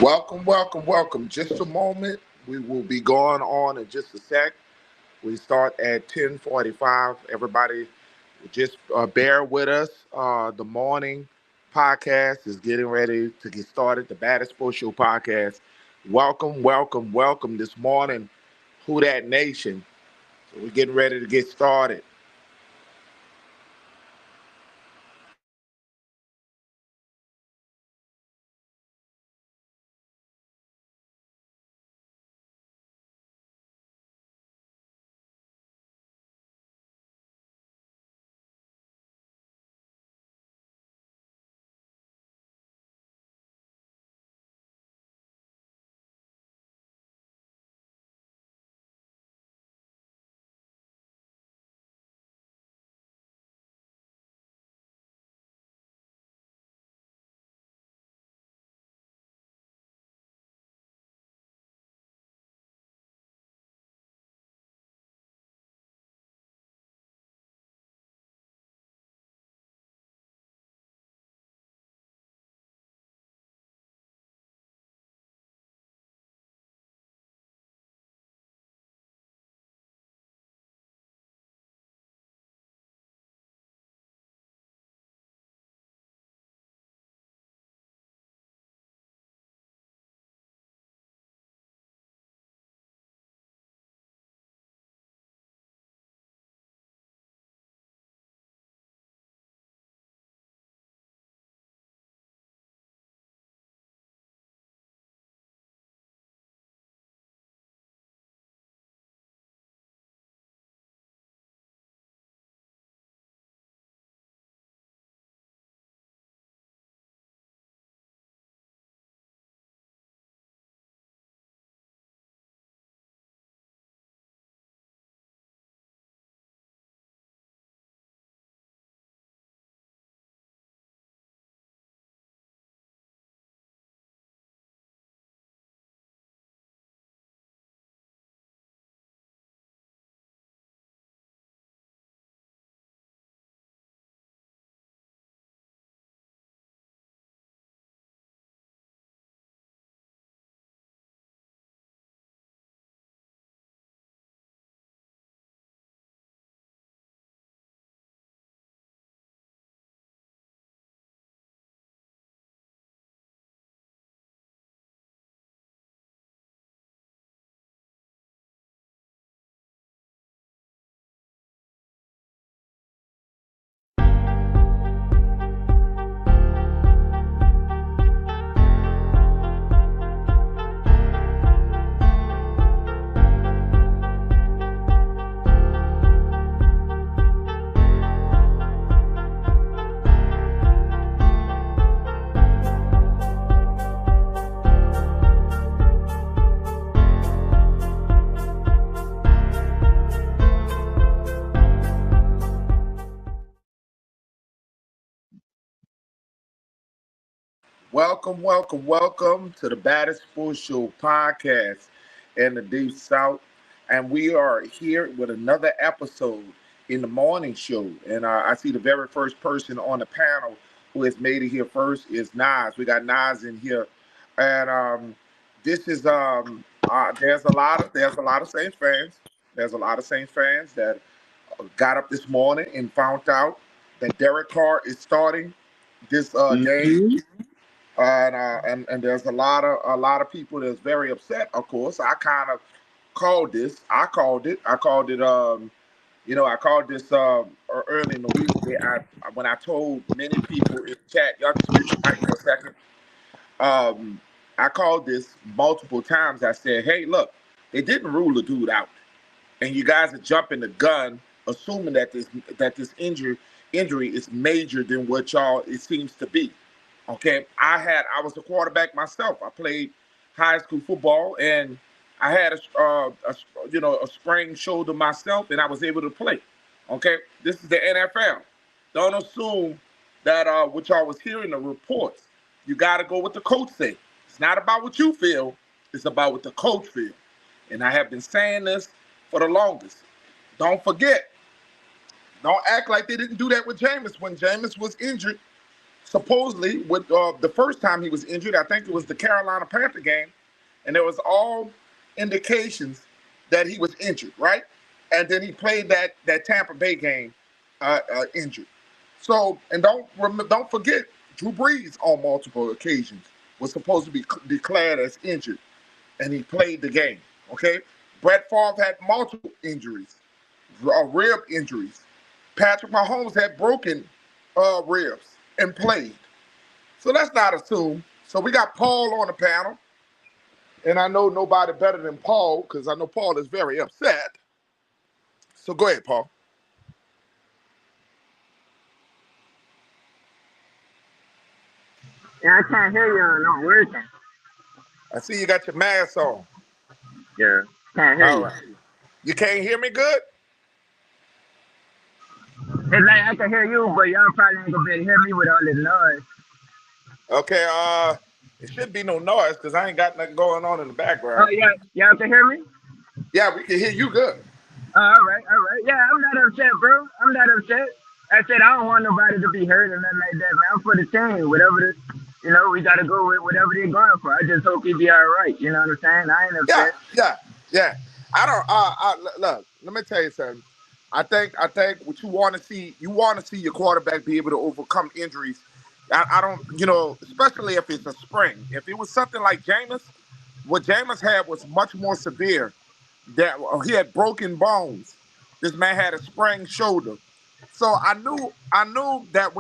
Welcome, welcome, welcome. Just a moment. We will be going on in just a sec. We start at 10:45. Everybody, just bear with us. The morning podcast is getting ready to get started. The Baddest Sports Show podcast. Welcome, welcome, welcome this morning. Who that nation? So we're getting ready to get started. Welcome, welcome, welcome to the Baddest Sports Show podcast in the Deep South. And we are here with another episode in the morning show. And I see the very first person on the panel who has made it here first is Nas. We got Nas in here. And this is there's a lot of Saints fans. There's a lot of Saints fans that got up this morning and found out that Derek Carr is starting this game, Mhm. and there's a lot of people that's very upset. Of course, I kind of called this. I called it. I called it. I called this early in the week. When I told many people in the chat, y'all just mute your mic for a second. Um, I called this multiple times. I said, "Hey, look, they didn't rule the dude out, and you guys are jumping the gun, assuming that this injury is major than what y'all it seems to be." Okay, I was a quarterback myself. I played high school football, and I had a sprained shoulder myself, and I was able to play. Okay, this is the NFL. Don't assume that what y'all was hearing the reports. You got to go with the coach say. It's not about what you feel. It's about what the coach feels. And I have been saying this for the longest. Don't forget. Don't act like they didn't do that with Jameis when Jameis was injured. supposedly, with the first time he was injured, I think it was the Carolina Panther game, and there was all indications that he was injured, right? And then he played that Tampa Bay game injured. So, and don't forget, Drew Brees on multiple occasions was supposed to be declared as injured, and he played the game. Okay, Brett Favre had multiple injuries, rib injuries. Patrick Mahomes had broken ribs and played. So let's not assume. So we got Paul on the panel, and I know nobody better than Paul because I know Paul is very upset. So go ahead, Paul. Yeah, I can't hear you. No working. I see you got your mask on. Yeah, can't hear All you. right. You can't hear me good? It's like I can hear you, but y'all probably ain't gonna be able to hear me with all this noise. Okay, it should be no noise because I ain't got nothing going on in the Oh, background. yeah, y'all can hear me? Yeah, we can hear you good. Oh, all right, all right. Yeah, I'm not upset, bro. I'm not upset. I said I don't want nobody to be hurt or nothing like that, man. I'm for the team. Whatever the, we gotta go with whatever they're going for. I just hope he be all right. You know what I'm saying? I ain't Yeah, upset. yeah, yeah. I don't. Look. Let me tell you something. I think what you want to see your quarterback be able to overcome injuries. I don't, especially if it's a sprain. If it was something like Jameis, what Jameis had was much more severe. That he had broken bones. This man had a sprained shoulder. So I knew that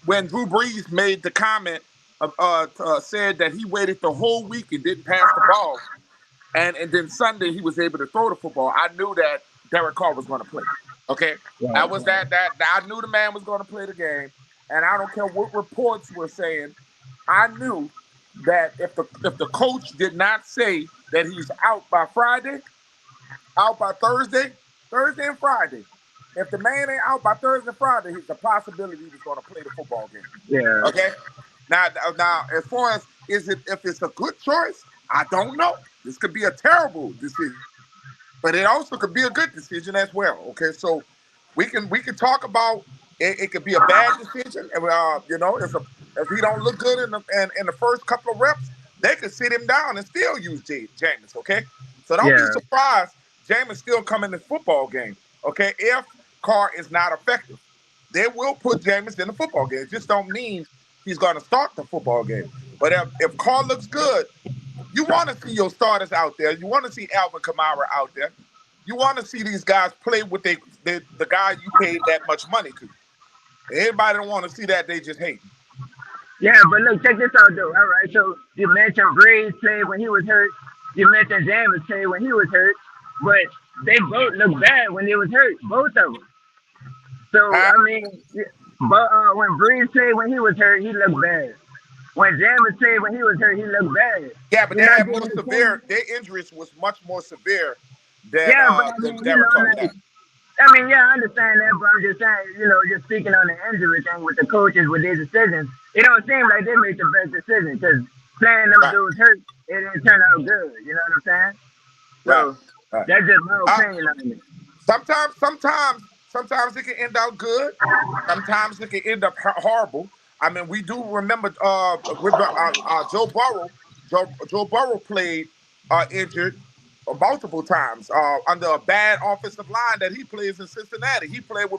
when Drew Brees made the comment, said that he waited the whole week and didn't pass the ball, and then Sunday he was able to throw the football. I knew that Derek Carr was going to play. Okay, I Right, was that I knew the man was going to play the game, and I don't care what reports were saying. I knew that if the coach did not say that he's out by Friday, out by Thursday and Friday. If the man ain't out by Thursday and Friday, it's a possibility he was going to play the football game. yeah. Okay. Now, as far as if it's a good choice, I don't know. This could be a terrible decision, but it also could be a good decision as well. Okay, so we can talk about it. It could be a bad decision, and if he don't look good in the first couple of reps, they could sit him down and still use Jameis. Okay, so don't be Yeah, surprised. Jameis still come in the football game. Okay, if Carr is not effective, they will put Jameis in the football game. It just don't mean he's going to start the football game. But if Carr looks good, you want to see your starters out there. You want to see Alvin Kamara out there. You want to see these guys play with the guy you paid that much money to. Everybody don't want to see that. They just hate. yeah. But look, check this out, though. All right, so you mentioned Breeze played when he was hurt. You mentioned James played when he was hurt, but they both look bad when they was hurt, both of them. So Huh? I mean, yeah, but when Breeze played when he was hurt, he looked bad. When James played when he was hurt, he looked bad. Yeah, but You're they not had getting more the same. severe. Their injuries was much more severe than Yeah, but uh I than mean, Derek Carr. Yeah. like, I mean, yeah, I understand that, but I'm just saying, just speaking on the injury thing with the coaches with their decisions, it don't seem like they made the best decision because playing them Right. dudes hurt, it didn't turn out good. You know what I'm saying? Right. So Right. that's just my Uh, opinion on it. sometimes it can end out good. Sometimes it can end up horrible. I mean, we do remember Joe Burrow. Joe Burrow played injured multiple times under a bad offensive line that he plays in Cincinnati. He played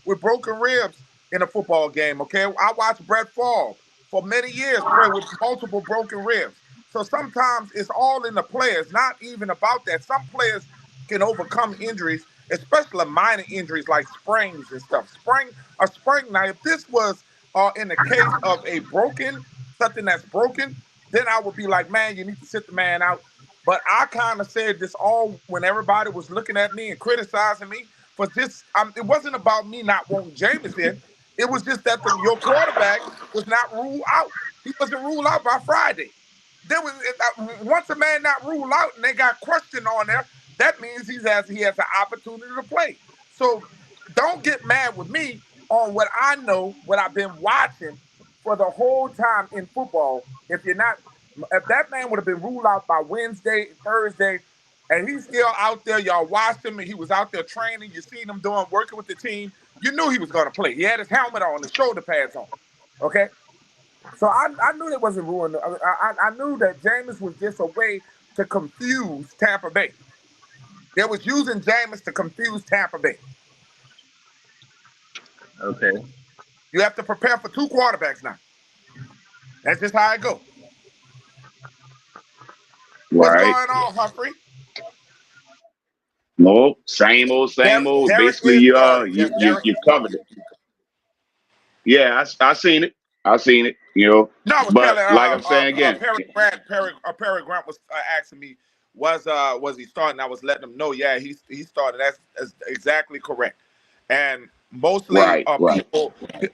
with broken ribs in a football game. Okay, I watched Brett Favre for many years play with multiple broken ribs. So sometimes it's all in the players, not even about that. Some players can overcome injuries, especially minor injuries like sprains and stuff. A sprain. Now, if this was in the case of something that's broken, then I would be like, man, you need to sit the man out. But I kind of said this all when everybody was looking at me and criticizing me for this. It wasn't about me not wanting Jameis in. It was just that your quarterback was not ruled out. He wasn't ruled out by Friday. Once a man not ruled out and they got question on there, that means he has an opportunity to play. So don't get mad with me on what I know, what I've been watching for the whole time in football. If that man would have been ruled out by Wednesday, Thursday, and he's still out there, y'all watched him and he was out there training, you seen him working with the team, You knew he was going to play. He had his helmet on, his shoulder pads on. Okay? So I knew that wasn't ruining. I knew that Jameis was just a way to confuse Tampa Bay. They was using Jameis to confuse Tampa Bay. Okay. You have to prepare for 2 quarterbacks now. That's just how it goes. What's going on, Humphrey? No, same old. Derek Basically, is starting. Yes, Derek you covered it. Yeah, I seen it. You know, no, I was but telling like I'm saying again, Perry Grant was asking me, was he starting? I was letting him know, yeah, he started. That's exactly correct. And mostly right.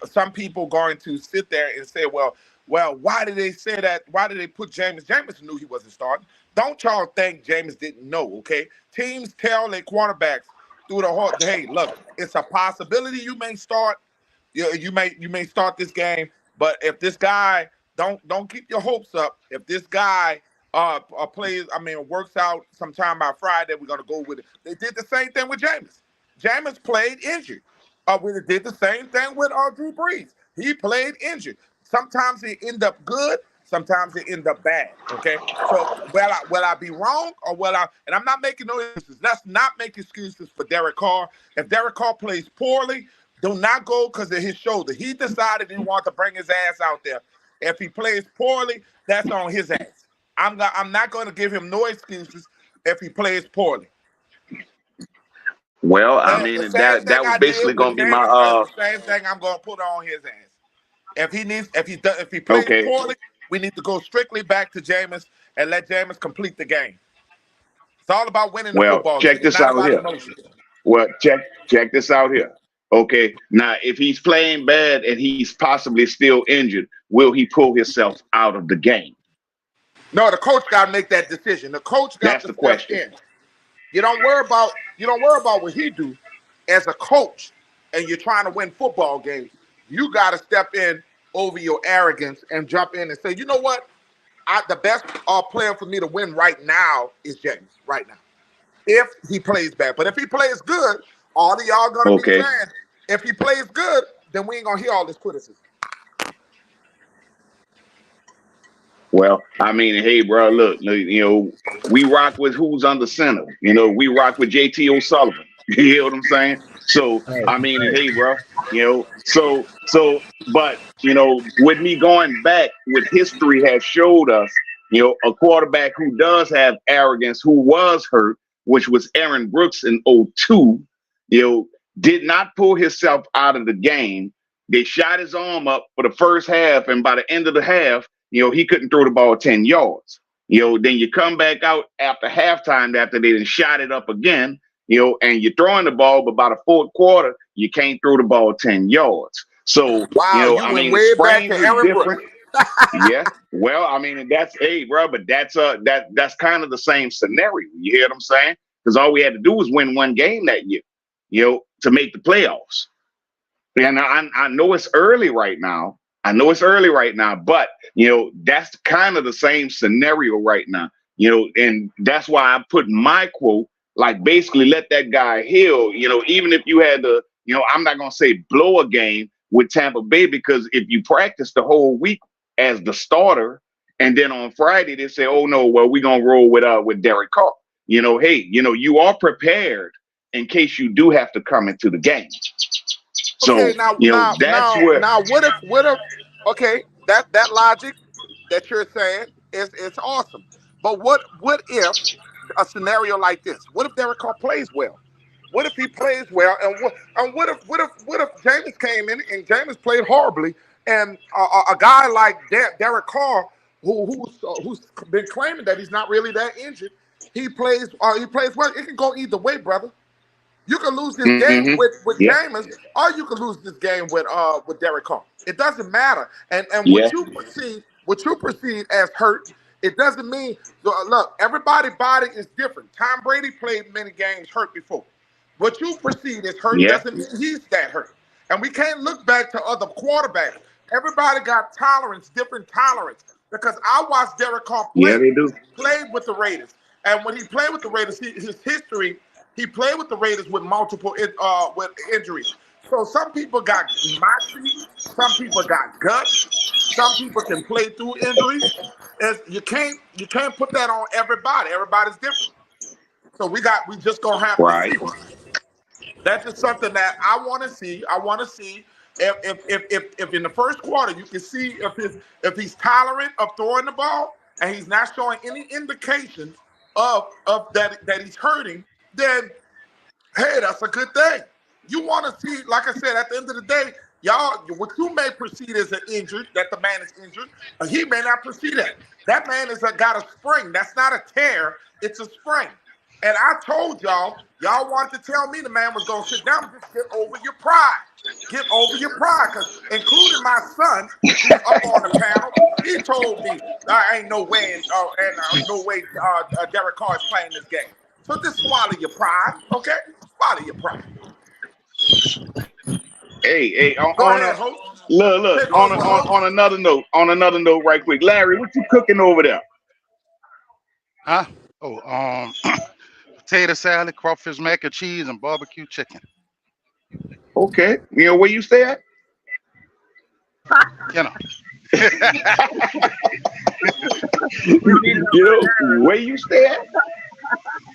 some people going to sit there and say, well, why did they say that? Why did they put Jameis? Jameis knew he wasn't starting. Don't y'all think Jameis didn't know, okay? Teams tell their quarterbacks through the whole, hey, look, it's a possibility you may start. You may start this game, but if this guy don't keep your hopes up. If this guy works out sometime by Friday, we're gonna go with it. They did the same thing with Jameis. Jameis played injured. We did the same thing with Drew Brees. He played injured. Sometimes he end up good. Sometimes it end up bad. Okay, so will I be wrong or will I? And I'm not making no excuses. Let's not make excuses for Derek Carr. If Derek Carr plays poorly, do not go because of his shoulder. He decided he wanted to bring his ass out there. If he plays poorly, that's on his ass. I'm not going to give him no excuses if he plays poorly. Well, I mean that was basically going to be my the same thing I'm going to put on his ass. If he plays poorly, we need to go strictly back to Jameis and let Jameis complete the game. It's all about winning the football game. Check this out here. Well, check this out here. Okay, now if he's playing bad and he's possibly still injured, will he pull himself out of the game? No, the coach got to make that decision. The coach got to step in. You don't worry about what he do as a coach, and you're trying to win football games. You got to step in over your arrogance and jump in and say, you know what? The best player for me to win right now is James. Right now, if he plays bad, but if he plays good, all of y'all gonna be saying, if he plays good, then we ain't gonna hear all this criticism. Well, I mean, hey, bro, look, you know, we rock with who's under center. You know, we rock with JT O'Sullivan. You know what I'm saying? So, I mean, hey, bro, you know, but, you know, with me going back, what history has showed us, you know, a quarterback who does have arrogance, who was hurt, which was Aaron Brooks in 2002, you know, did not pull himself out of the game. They shot his arm up for the first half, and by the end of the half, you know, he couldn't throw the ball 10 yards. You know, then you come back out after halftime after they done shot it up again, you know, and you're throwing the ball, but by the fourth quarter, you can't throw the ball 10 yards. So, wow, you know, I mean, way back to Aaron Brooks. Yeah. Well, I mean, that's bro, but that's kind of the same scenario. You hear what I'm saying? Because all we had to do was win one game that year, you know, to make the playoffs. And I know it's early right now. But, you know, that's kind of the same scenario right now, you know, and that's why I put my quote, like, basically let that guy heal, you know, even if you had to, you know, I'm not going to say blow a game with Tampa Bay, because if you practice the whole week as the starter, and then on Friday they say, oh, no, well, we're going to roll with Derek Carr. You know, hey, you know, you are prepared in case you do have to come into the game. So, okay, now what if okay, that logic that you're saying is awesome. But what if a scenario like this? What if Derek Carr plays well? What if he plays well? And what if Jameis came in and Jameis played horribly, and a guy like Derek Carr, who's been claiming that he's not really that injured, he plays well. It can go either way, brother. You can lose this game with Jameis, or you can lose this game with Derek Carr. It doesn't matter. And what you perceive as hurt, it doesn't mean. Look, everybody's body is different. Tom Brady played many games hurt before. What you perceive as hurt doesn't mean he's that hurt. And we can't look back to other quarterbacks. Everybody got different tolerance. Because I watched Derek Carr play. Yeah, they do. Played with the Raiders, and when he played with the Raiders, his history. He played with the Raiders with multiple with injuries. So some people got moxie, some people got guts, some people can play through injuries. You can't put that on everybody. Everybody's different. So we just gonna have to Right. see. That's just something that I want to see. I want to see if in the first quarter you can see if he's tolerant of throwing the ball and he's not showing any indications of that he's hurting, then hey, that's a good thing. You want to see, like I said, at the end of the day, y'all, what you may perceive as an injured, that the man is injured, he may not perceive that. That man got a sprain. That's not a tear, it's a sprain. And I told y'all wanted to tell me the man was going to sit down. Just get over your pride. Get over your pride, because including my son, who's up on the panel, he told me ain't no way, Derek Carr is playing this game. So just swallow your pride, okay? Swallow your pride. Hey, Go ahead, host. look, Take over, host. on another note, right quick, Larry, what you cooking over there? Huh? Oh, potato salad, crawfish mac and cheese, and barbecue chicken. Okay, you know where you stay at? You know. Where you stay at?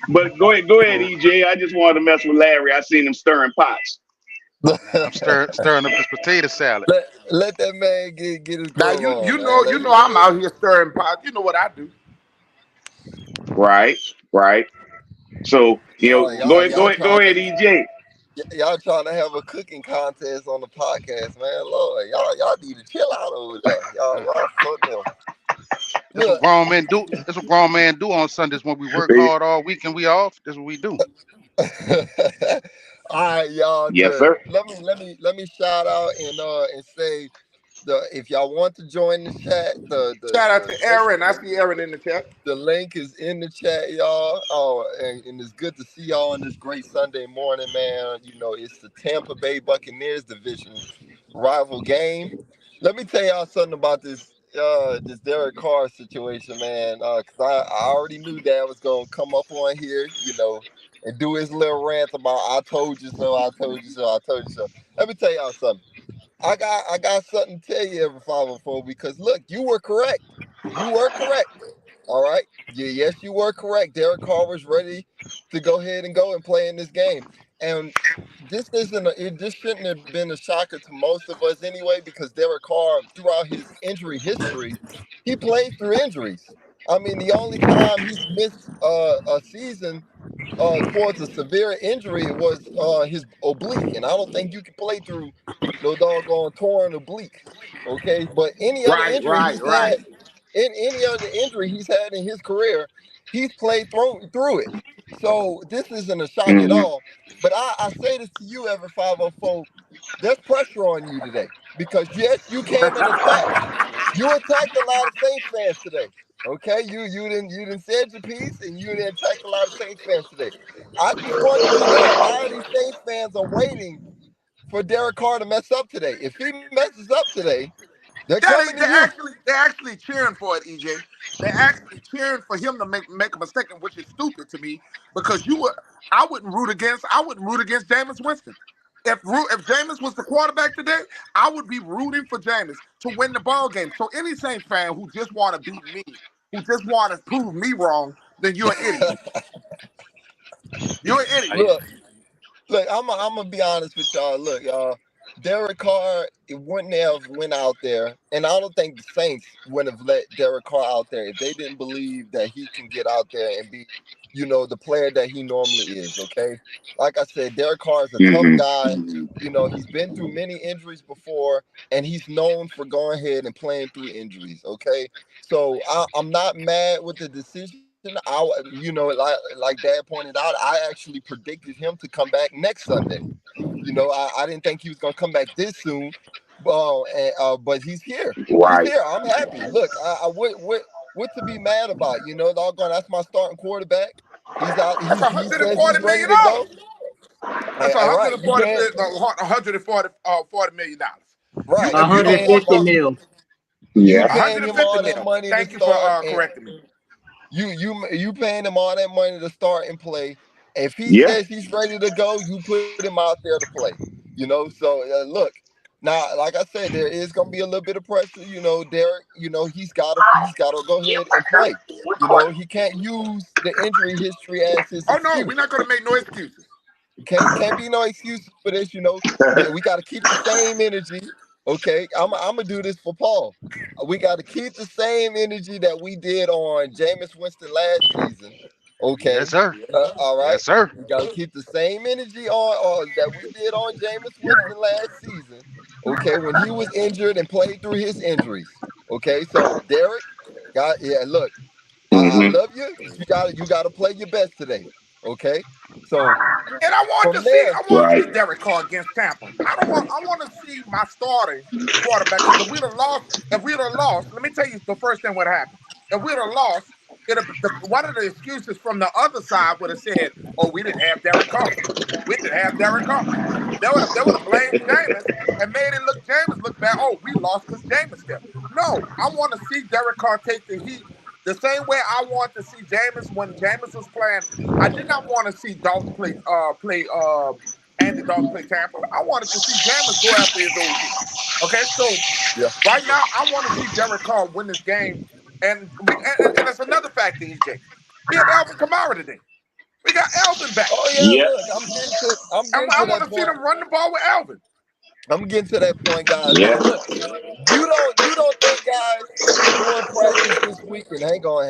But go ahead, EJ. I just wanted to mess with Larry. I seen him stirring pots. I'm stirring up this potato salad. Let that man get his Now groove on, you man. know I'm out here stirring pots. You know what I do. Right. So go ahead, EJ. Y'all trying to have a cooking contest on the podcast, man. Lord, y'all need to chill out over there. Y'all fuck them. That's what grown men do. That's what grown men do on Sundays when we work hard all week and we off. That's what we do. All right, y'all. Yes, sir. Let me shout out and say if y'all want to join the chat, Shout out to Aaron. I see Aaron in the chat. The link is in the chat, y'all. Oh, and it's good to see y'all on this great Sunday morning, man. You know, it's the Tampa Bay Buccaneers division rival game. Let me tell y'all something about this Derek Carr situation, man. Because I already knew Dad was gonna come up on here, and do his little rant about I told you so, I told you so, I told you so. Let me tell y'all something. I got something to tell you, every 504, because look, you were correct. You were correct. All right. Yes, you were correct. Derek Carr was ready to go ahead and go and play in this game. And this shouldn't have been a shocker to most of us anyway, because Derek Carr, throughout his injury history, he played through injuries. I mean, the only time he's missed a season towards a severe injury was his oblique. And I don't think you can play through no doggone torn oblique. Okay. But any other injury he's had, in any other injury he's had in his career, he's played through it. So this isn't a shock at all. But I say this to you, every 504, there's pressure on you today. Because yes, you came and attacked. You attacked a lot of Saints fans today. Okay, you didn't said your piece, and you didn't attack a lot of Saints fans today. I just want you to know a lot of these Saints fans are waiting for Derek Carr to mess up today. If he messes up today, they're coming to you. They're actually cheering for it, EJ. They're actually cheering for him to make a mistake, which is stupid to me, because I wouldn't root against Jameis Winston. If Jameis was the quarterback today, I would be rooting for Jameis to win the ball game. So any Saints fan who just want to beat me, who just want to prove me wrong, then you're an idiot. You're an idiot. Look, I'm gonna be honest with y'all. Look, y'all, Derek Carr wouldn't have went out there, and I don't think the Saints wouldn't have let Derek Carr out there if they didn't believe that he can get out there and be, the player that he normally is. Okay, like I said, Derek Carr is a tough guy. He's been through many injuries before, and he's known for going ahead and playing through injuries. Okay, so I'm not mad with the decision. Like Dad pointed out, I actually predicted him to come back next Sunday. I didn't think he was gonna come back this soon. But he's here. Right. He's here. I'm happy. Look, what to be mad about? Doggone, that's my starting quarterback. He's out. He says he's ready to go. That's $140 million. Right. 150 mil. You paying him all that money. Thank you for correcting me. You paying him all that money to start and play. If he says he's ready to go, you put him out there to play. So look, now, like I said, there is gonna be a little bit of pressure. Derek. He's gotta go ahead and play. He can't use the injury history as his Oh no, we're excuse. not gonna make no excuses. Can't be no excuses for this. We got to keep the same energy. Okay, I'm gonna do this for Paul. We got to keep the same energy that we did on Jameis Winston last season. Yes, Okay, sir. all right. Yes, sir. We got to keep the same energy on that we did on Jameis Winston last season. Okay, when he was injured and played through his injuries. Okay, so Derek, look, I Hmm. love you, but you gotta play your best today. Okay, so And from there. I want to Right. see Derek Carr against Tampa. I want to see my starting quarterback because if we'd have lost, let me tell you the first thing what happened. If we'd have lost, one of the excuses from the other side would have said, "Oh, we didn't have Derek Carr. We didn't have Derek Carr." They would have blamed Jameis and made it Jameis look bad. Oh, we lost because Jameis there. No, I want to see Derek Carr take the heat the same way I want to see Jameis when Jameis was playing. I did not want to see Dalton play Andy Dalton play Tampa. I wanted to see Jameis go after his old team. Okay, so Yeah. right now I want to see Derek Carr win this game, and that's another factor, EJ. We have Alvin Kamara today. We got Alvin back, Oh yeah, Yep. look, I'm and getting I to want that to see point. them run the ball with Alvin. I'm getting to that point, guys. Yep. Look, you don't think, guys, during practice this weekend. Hang on.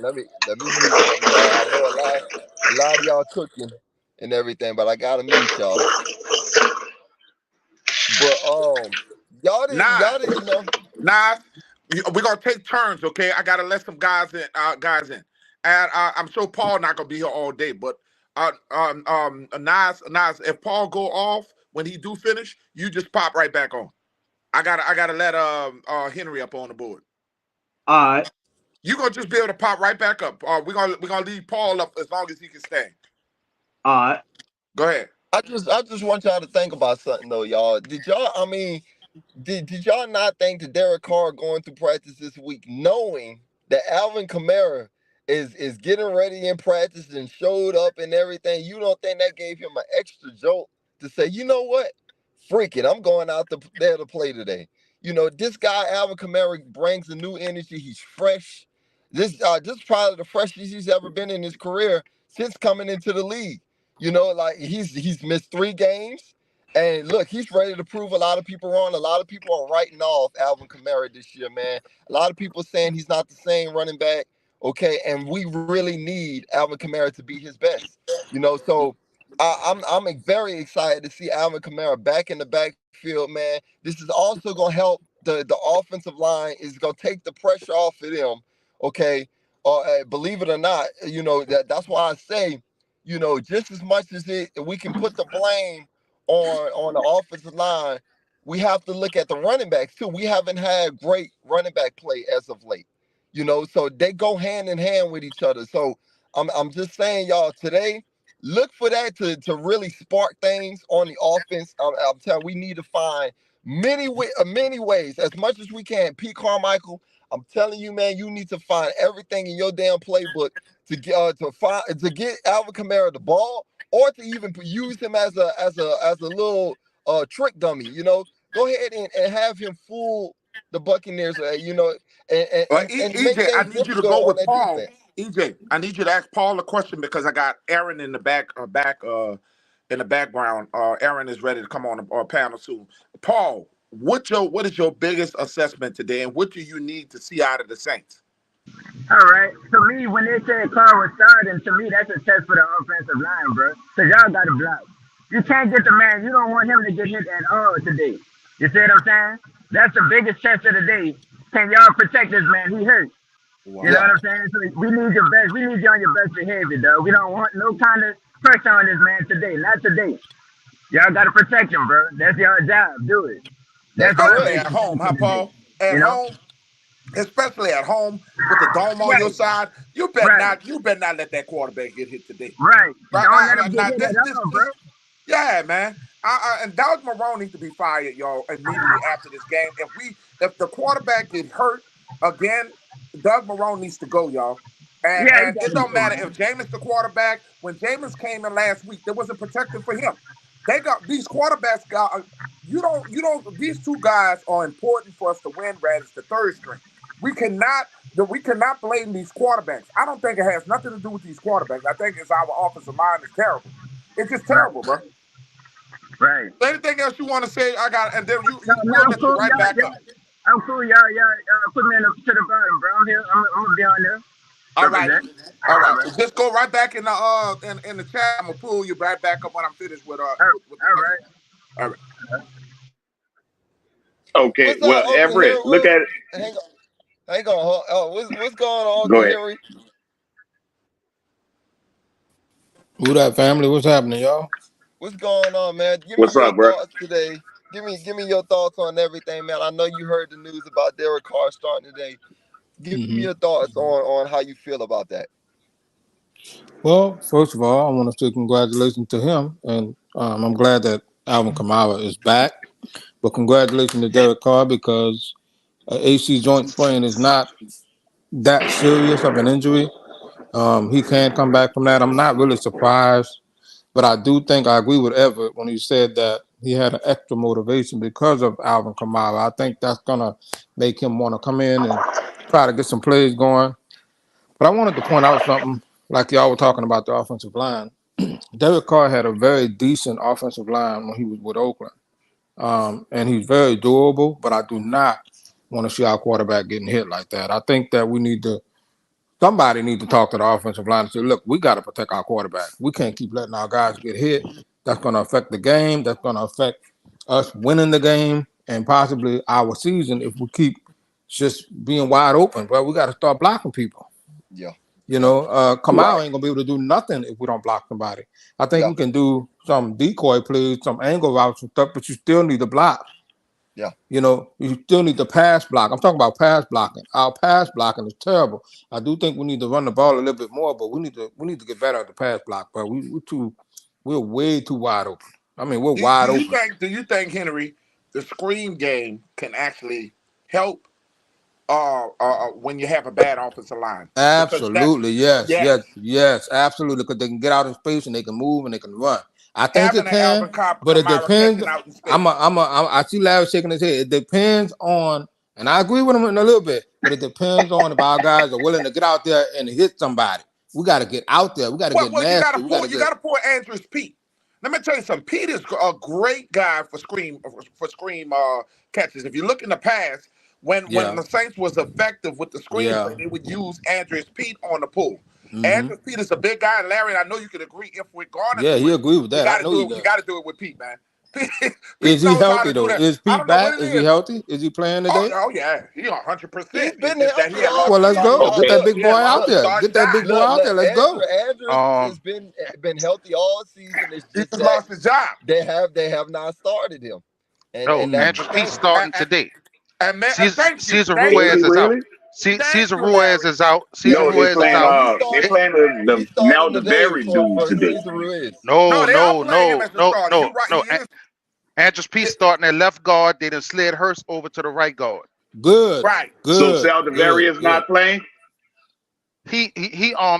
Let me mute some of y'all. I know a lot of y'all cooking and everything, but I gotta mute y'all. But Nah, y'all didn't know. Nah, we're gonna take turns, okay? I gotta let some guys in, and I'm sure Paul not gonna be here all day. But Nas, if Paul go off when he do finish, you just pop right back on. I gotta let Henry up on the board. All right. You gonna just be able to pop right back up. We're gonna leave Paul up as long as he can stay. All right. Go ahead. I just want y'all to think about something though, y'all. Did y'all? I mean, did y'all not think that Derek Carr going through practice this week, knowing that Alvin Kamara is getting ready in practice and showed up and everything? You don't think that gave him an extra jolt to say, you know what? Freak it, I'm going out there to play today. This guy Alvin Kamara brings a new energy. He's fresh. This is probably the freshest he's ever been in his career since coming into the league. Like he's missed 3 games. And look, he's ready to prove a lot of people wrong. A lot of people are writing off Alvin Kamara this year, man. A lot of people saying he's not the same running back. Okay, and we really need Alvin Kamara to be his best. So I'm very excited to see Alvin Kamara back in the backfield, man. This is also gonna help the offensive line. Is gonna take the pressure off of them. Okay, believe it or not, that's why I say, just as much as we can put the blame on the offensive line, we have to look at the running backs too. We haven't had great running back play as of late. So they go hand in hand with each other. So I'm just saying, y'all, today, look for that to really spark things on the offense. I'm telling you, we need to find many ways, as much as we can. Pete Carmichael, I'm telling you, man, you need to find everything in your damn playbook to get Alvin Kamara the ball, or to even use him as a little trick dummy. Go ahead and have him fool the Buccaneers. And make EJ, I things need you to go difficult on with that Paul. defense. EJ, I need you to ask Paul a question because I got Aaron in the in the background. Aaron is ready to come on the panel soon. Paul, what is your biggest assessment today, and what do you need to see out of the Saints? All right. To me, when they said Carr was starting, to me that's a test for the offensive line, bro. Cause y'all got to block. You can't get the man. You don't want him to get hit at all today. You see what I'm saying? That's the biggest test of the day. Can y'all protect this man? He hurt. You know Yeah. what I'm saying? So we need your best. We need you on your best behavior, dog. We don't want no kind of pressure on this man today. Not today. Y'all got to protect him, bro. That's your job. Do it. That's That's my Especially correct. at biggest home, thing for huh, today. Paul? At You know? home, especially at home with the dome on your Right. side, Right. you better not let that quarterback get hit today. Right. Right Don't let now, him get now hit at all, bro. yeah, man. And Doug Marone needs to be fired, y'all, immediately after this game. If the quarterback get hurt again, Doug Marone needs to go, y'all. And Yeah, he and got it to don't go, matter man. if Jameis the quarterback. When Jameis came in last week, there wasn't protection for him. They got these quarterbacks. You don't. These two guys are important for us to win. Rather, it's the third string. We cannot blame these quarterbacks. I don't think it has nothing to do with these quarterbacks. I think it's our offensive line is terrible. It's just terrible, bro. Right. Anything else you want to say? I got, and then you No, we'll I'm let you cool. right back up. I'm cool. Y'all put me to the bottom, bro. I'm here. I'm gonna be on there. All right. So just go right back in the chat. I'm gonna pull you right back up when I'm finished with All right. All right. Okay. What's Well, up, Uncle Everett, Henry? look at it. Hang on. What's going on, Go Uncle ahead. Henry? Who that, family? What's happening, y'all? What's going on, man? Give me What's your up, bro? thoughts today. Give me your thoughts on everything, man. I know you heard the news about Derek Carr starting today. Give me your thoughts on how you feel about that. Well, first of all, I want to say congratulations to him, and I'm glad that Alvin Kamara is back. But congratulations to Derek Carr because AC joint sprain is not that serious of an injury. He can come back from that. I'm not really surprised, but I do think I agree with Everett when he said that he had an extra motivation because of Alvin Kamara. I think that's gonna make him want to come in and try to get some plays going. But I wanted to point out something, like y'all were talking about the offensive line. Derek Carr had a very decent offensive line when he was with Oakland. And he's very durable, but I do not want to see our quarterback getting hit like that. I think that somebody need to talk to the offensive line and say, look, we got to protect our quarterback. We can't keep letting our guys get hit. That's going to affect the game. That's going to affect us winning the game and possibly our season if we keep just being wide open. Well, we got to start blocking people. Yeah. Kamau ain't gonna be able to do nothing if we don't block somebody. I think we can do some decoy plays, some angle routes and stuff, but you still need to block. Yeah. You still need to pass block. I'm talking about pass blocking. Our pass blocking is terrible. I do think we need to run the ball a little bit more, but we need to get better at the pass block. But we're way too wide open. I mean, we're wide open. Do you think, Henry, the screen game can actually help when you have a bad offensive line? Absolutely, yes, absolutely. Because they can get out of space and they can move and they can run. I think it can, but it depends. I see Larry shaking his head. It depends on, and I agree with him in a little bit, but it depends on if our guys are willing to get out there and hit somebody. We got to get out there. We got to get nasty. You got to pull Andrews Pete. Let me tell you something. Pete is a great guy for screen catches. If you look in the past, when the Saints was effective with the screen play, they would use Andrews Pete on the pull. Andrews Pete is a big guy, and Larry, I know you can agree. If we're going to he agree with that. We got to do it with Pete, man. Is he healthy though? Is Pete back? Is he healthy? Is he playing today? Oh yeah, he's 100%. He's been healthy. Well, let's go. Get that big boy out there. Get that big boy out there. Let's go. Andrews has been healthy all season. It's just he lost his job. They have not started him. And Andrew Pete starting today. And Cesar Ruiz is out. Cesar Ruiz is out. Cesar Ruiz is out. They're playing the very dude today. No. Andrew Pete starting at left guard. They done slid Hurst over to the right guard. Good. So Saldiveri is not playing? He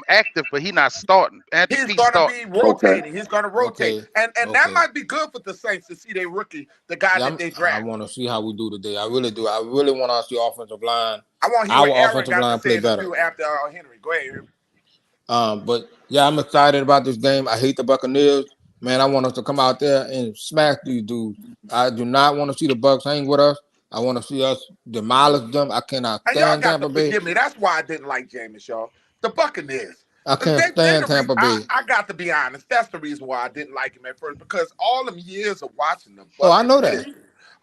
active, but he not starting. He's going to be rotating. He's going to rotate, and that might be good for the Saints to see their rookie, the guy that they draft. I want to see how we do today. I really do. I really want to see offensive line. I want to hear our offensive line play better after Henry. Go ahead. But yeah, I'm excited about this game. I hate the Buccaneers. Man, I want us to come out there and smash these dudes. I do not want to see the Bucs hang with us. I want to see us demolish them. I cannot stand Tampa Bay. Forgive me. That's why I didn't like Jameis, y'all. The Buccaneers. I can't stand Tampa Bay. I got to be honest. That's the reason why I didn't like him at first, because all them years of watching them. Oh, I know that.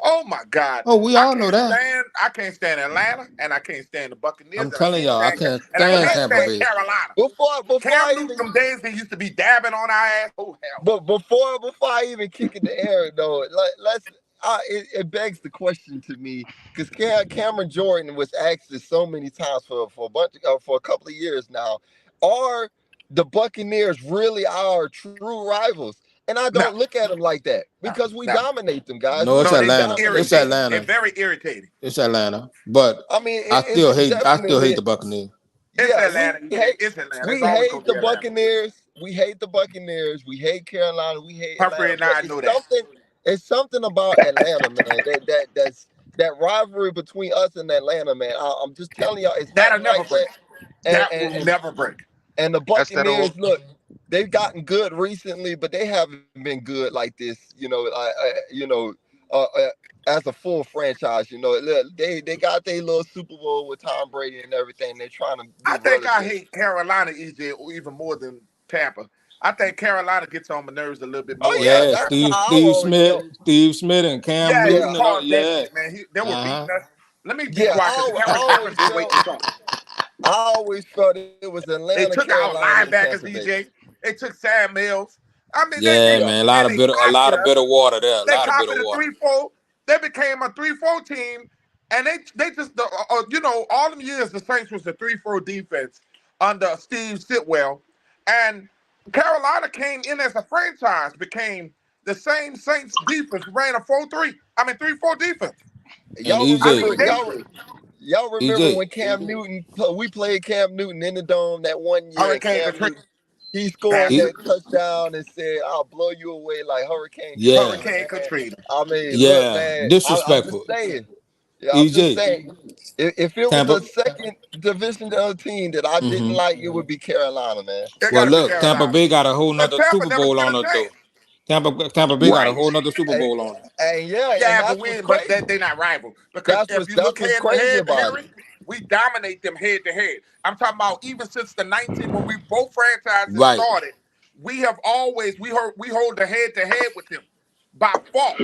Oh my God. Oh, we all know that. I can't stand Atlanta, and I can't stand the Buccaneers. I'm telling y'all, I can't stand Tampa Bay. Carolina. Before Cam Newton, some days they used to be dabbing on our ass. Oh hell. But before I even kick in the air, though, it begs the question to me, because Cameron Jordan was asked this so many times for a couple of years now. Are the Buccaneers really our true rivals? And I don't look at them like that, because we dominate them, guys. No, it's Atlanta. It's Atlanta. They're very irritating. It's Atlanta. But I mean, I still hate the Buccaneers. It's Atlanta. We hate the Buccaneers, we hate the Buccaneers, we hate Carolina, we hate Humphrey Atlanta, and but I know that. it's something about Atlanta, man. That rivalry between us and Atlanta, man. I'm just telling y'all, it's That'll nothing never like that. break. That will never break. And the That's that old. Buccaneers, look, they've gotten good recently, but they haven't been good like this. As a full franchise, they got their little Super Bowl with Tom Brady and everything. They're trying to be I think I relevant. hate Carolina even more than Tampa. I think Carolina gets on my nerves a little bit Oh more than yeah, Yeah, that's Tampa. how I Steve always Smith, felt. Steve Smith, and Cam Yeah, he Yeah, Newton, and caused that yeah, shit, man. They were beating us. Let me be yeah. quiet because I Aaron always been felt. waiting to talk. I always felt it was They Atlanta, took our Carolina, and linebackers, Tampa Bay. DJ. They took Sam Mills. I mean, yeah, Yeah. man. they A lot copied of us. bitter water there. A They lot of bitter copied a water. 3-4. They became a 3-4 team, and they just all them years the Saints was a 3-4 defense under Steve Sitwell, and Carolina came in as a franchise, became the same Saints defense, ran a 4-3. I mean 3-4 defense. And Y'all I remember? mean EJ, Y'all remember EJ, when Cam Newton? We played Cam Newton in the dome that one year, and Hurricane Cam Katrina, Newton he scored E- that touchdown and said, "I'll blow you away like Hurricane yeah, Katrina, Hurricane man." Katrina. I mean, look, yeah, man. I'm just disrespectful. saying. Yeah, I'm just EJ, saying. If it was Tampa. a second division team that I didn't Hmm. like, it would be Carolina, man. It Well, got to be look, Tampa Carolina. Bay got a whole But nother Tampa Super never Bowl stood on a us, though. chance. Tampa Bay got a Right. whole nother Super And, Bowl on us. and yeah, and Yeah, but crazy. they not rival because That's if you that's look what's head to crazy head, about it. Harry, we dominate them head to head. I'm talking about even since the 19 when we both franchises Right, started, we have always we hold the head to head with them by far.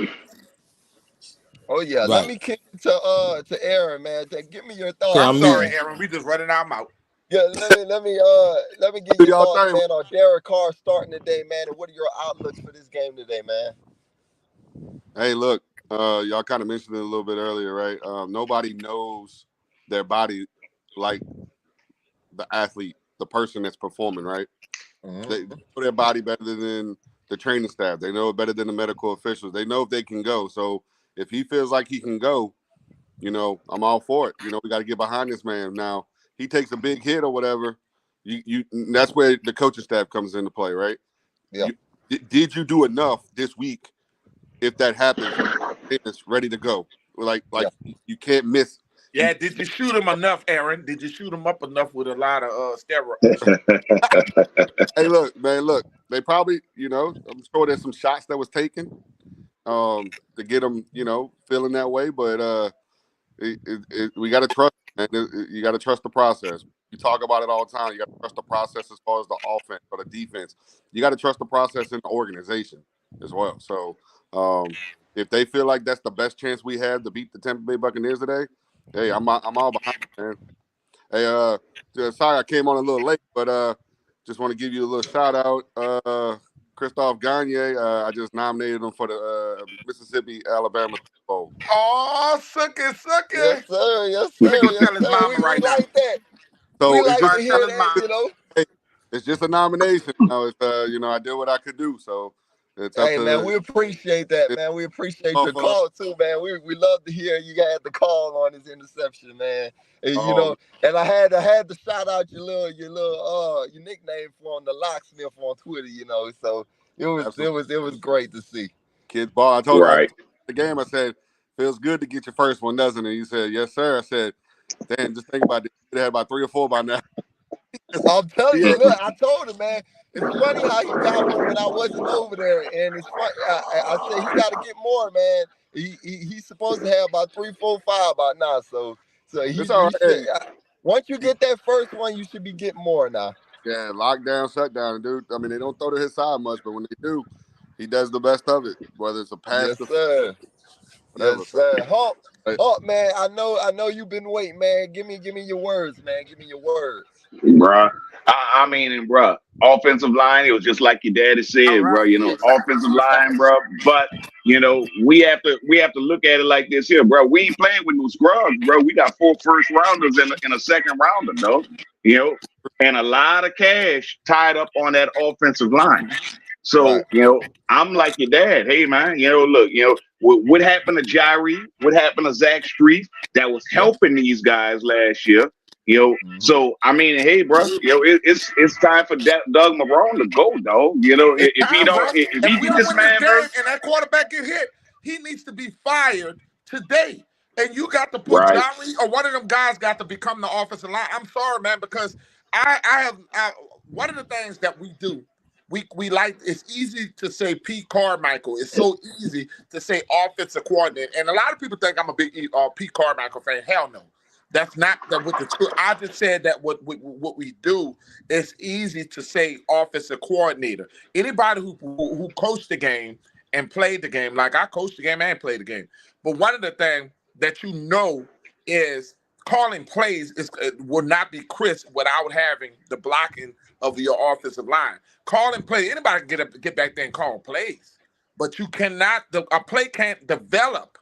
Oh yeah, let right. me kick it to Aaron, man. Give me your Okay, thoughts, I'm I'm sorry, muting. man. Aaron. We just running our mouth. Yeah, let me get Do your y'all thoughts, think? man, on Derek Carr starting today, man, and what are your outlooks for this game today, man? Hey, look, y'all kind of mentioned it a little bit earlier, right? Nobody knows their body like the athlete, the person that's performing, right? They Mm-hmm. know their body better than the training staff. They know it better than the medical officials. They know if they can go. So if he feels like he can go, I'm all for it. We got to get behind this man. Now he takes a big hit or whatever. That's where the coaching staff comes into play, right? Yeah. Did you do enough this week? If that happens, it's ready to go. Like Yeah. you can't miss. Yeah, did you shoot him enough, Aaron? Did you shoot him up enough with a lot of steroids? Hey, look, man, look. They probably, I'm sure there's some shots that was taken to get them, feeling that way. But we got to trust, man. You got to trust the process. You talk about it all the time. You got to trust the process as far as the offense or the defense. You got to trust the process in the organization as well. So if they feel like that's the best chance we have to beat the Tampa Bay Buccaneers today, hey, I'm all behind it, man. Hey, sorry I came on a little late, but just want to give you a little shout out. Christophe Gagne, I just nominated him for the Mississippi Alabama Super Bowl. Oh, sucker. Yes, sir. Yes, Let me sir. go Yes, tell his sir. mama We right now. like that. So We it's like just to hear that. hey, it's just a nomination. It's I did what I could do. So it's up Hey man, to we appreciate that, it's man. We appreciate up your for call too, man. We love to hear you got the call on his interception, man. And, oh and I had to shout out your nickname for him, the locksmith on Twitter, So absolutely it was great to see. kids ball. I told Right. the game. I said feels good to get your first one, doesn't it? You said yes, sir. I said, damn, just think about it. You had about 3 or 4 by now. I'm telling Yeah. you, look, I told him, man. It's funny how he got one when I wasn't over there, and it's fun. I said he got to get more, man. He's supposed to have about 3, 4, 5 by now. So It's all he right. should. Hey, Once you get that first one, you should be getting more now. yeah, lockdown, shutdown, dude. I mean, they don't throw to his side much, but when they do, he does the best of it. Whether it's a pass, Yes, sir. whatever. Yes, So, sir. Hump, hey, man. I know you've been waiting, man. Give me your words, man. Give me your words. Bruh. I mean, and bruh, offensive line, it was just like your daddy All said, right. bruh, offensive line, bruh. But, we have to look at it like this here, bruh. We ain't playing with no scrubs, bro. We got 4 first rounders and a second rounder, though. And a lot of cash tied up on that offensive line. Right. So, I'm like your dad. Hey, man, look, what happened to Jyree? What happened to Zach Street that was Yep. helping these guys last year? You know, Mhm. so I mean, hey, bro, it's time for Doug Marrone to go, dog. It's If he time, don't, bro. if If he we get don't this win this man game verse, and that quarterback get hit, he needs to be fired today. And you got to put right? Johnny or one of them guys got to become the offensive line. I'm sorry, man, because one of the things that we do, we like. It's easy to say Pete Carmichael. It's so easy to say offensive coordinator, and a lot of people think I'm a big Pete Carmichael fan. Hell no. That's not that what the truth. I just said that what we do is easy to say offensive coordinator. Anybody who coached the game and played the game, like I coached the game and played the game. But one of the things that is calling plays will not be crisp without having the blocking of your offensive line. Calling plays, anybody can get back there and call plays, but you cannot. A play can't develop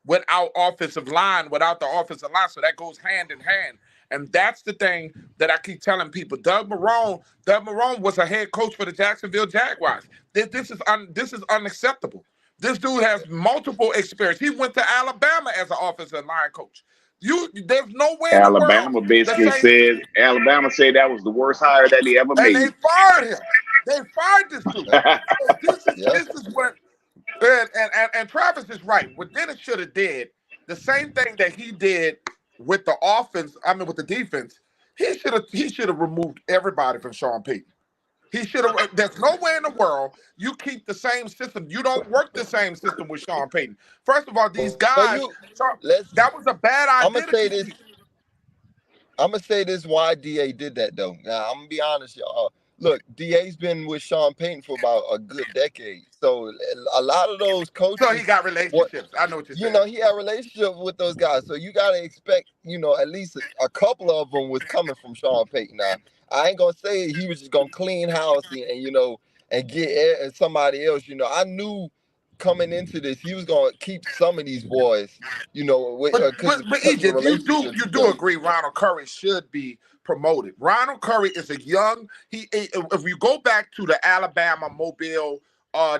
without offensive line, without the offensive line. So that goes hand in hand. And that's the thing that I keep telling people. Doug Marrone was a head coach for the Jacksonville Jaguars. This is unacceptable. This dude has multiple experience. He went to Alabama as an offensive line coach. There's no way in the world the same. Alabama said that was the worst hire that he ever And they made. fired him. They fired this dude. So Yeah. this is what and Travis is right. What Dennis should have did, the same thing that he did with the offense, I mean with the defense, he should have removed everybody from Sean Payton. He should have. There's no way in the world you keep the same system. You don't work the same system with Sean Payton. First of all, these But guys. let's. That was a bad I'm gonna say identity. this. I'm gonna say this why DA did that though. Now I'm gonna be honest, y'all. Look, DA's been with Sean Payton for about a good decade, so a lot of those So he coaches, got what relationships. I know what you're saying. he had a relationship with those guys, so you gotta expect, at least a couple of them was coming from Sean Payton. Now I ain't gonna say he was just gonna clean house and get somebody else. I knew coming into this he was gonna keep some of these boys, because But of the Egypt, relationships you he do built. agree Ronald Curry should be promoted. Ronald Curry is a young if you go back to the Alabama Mobile,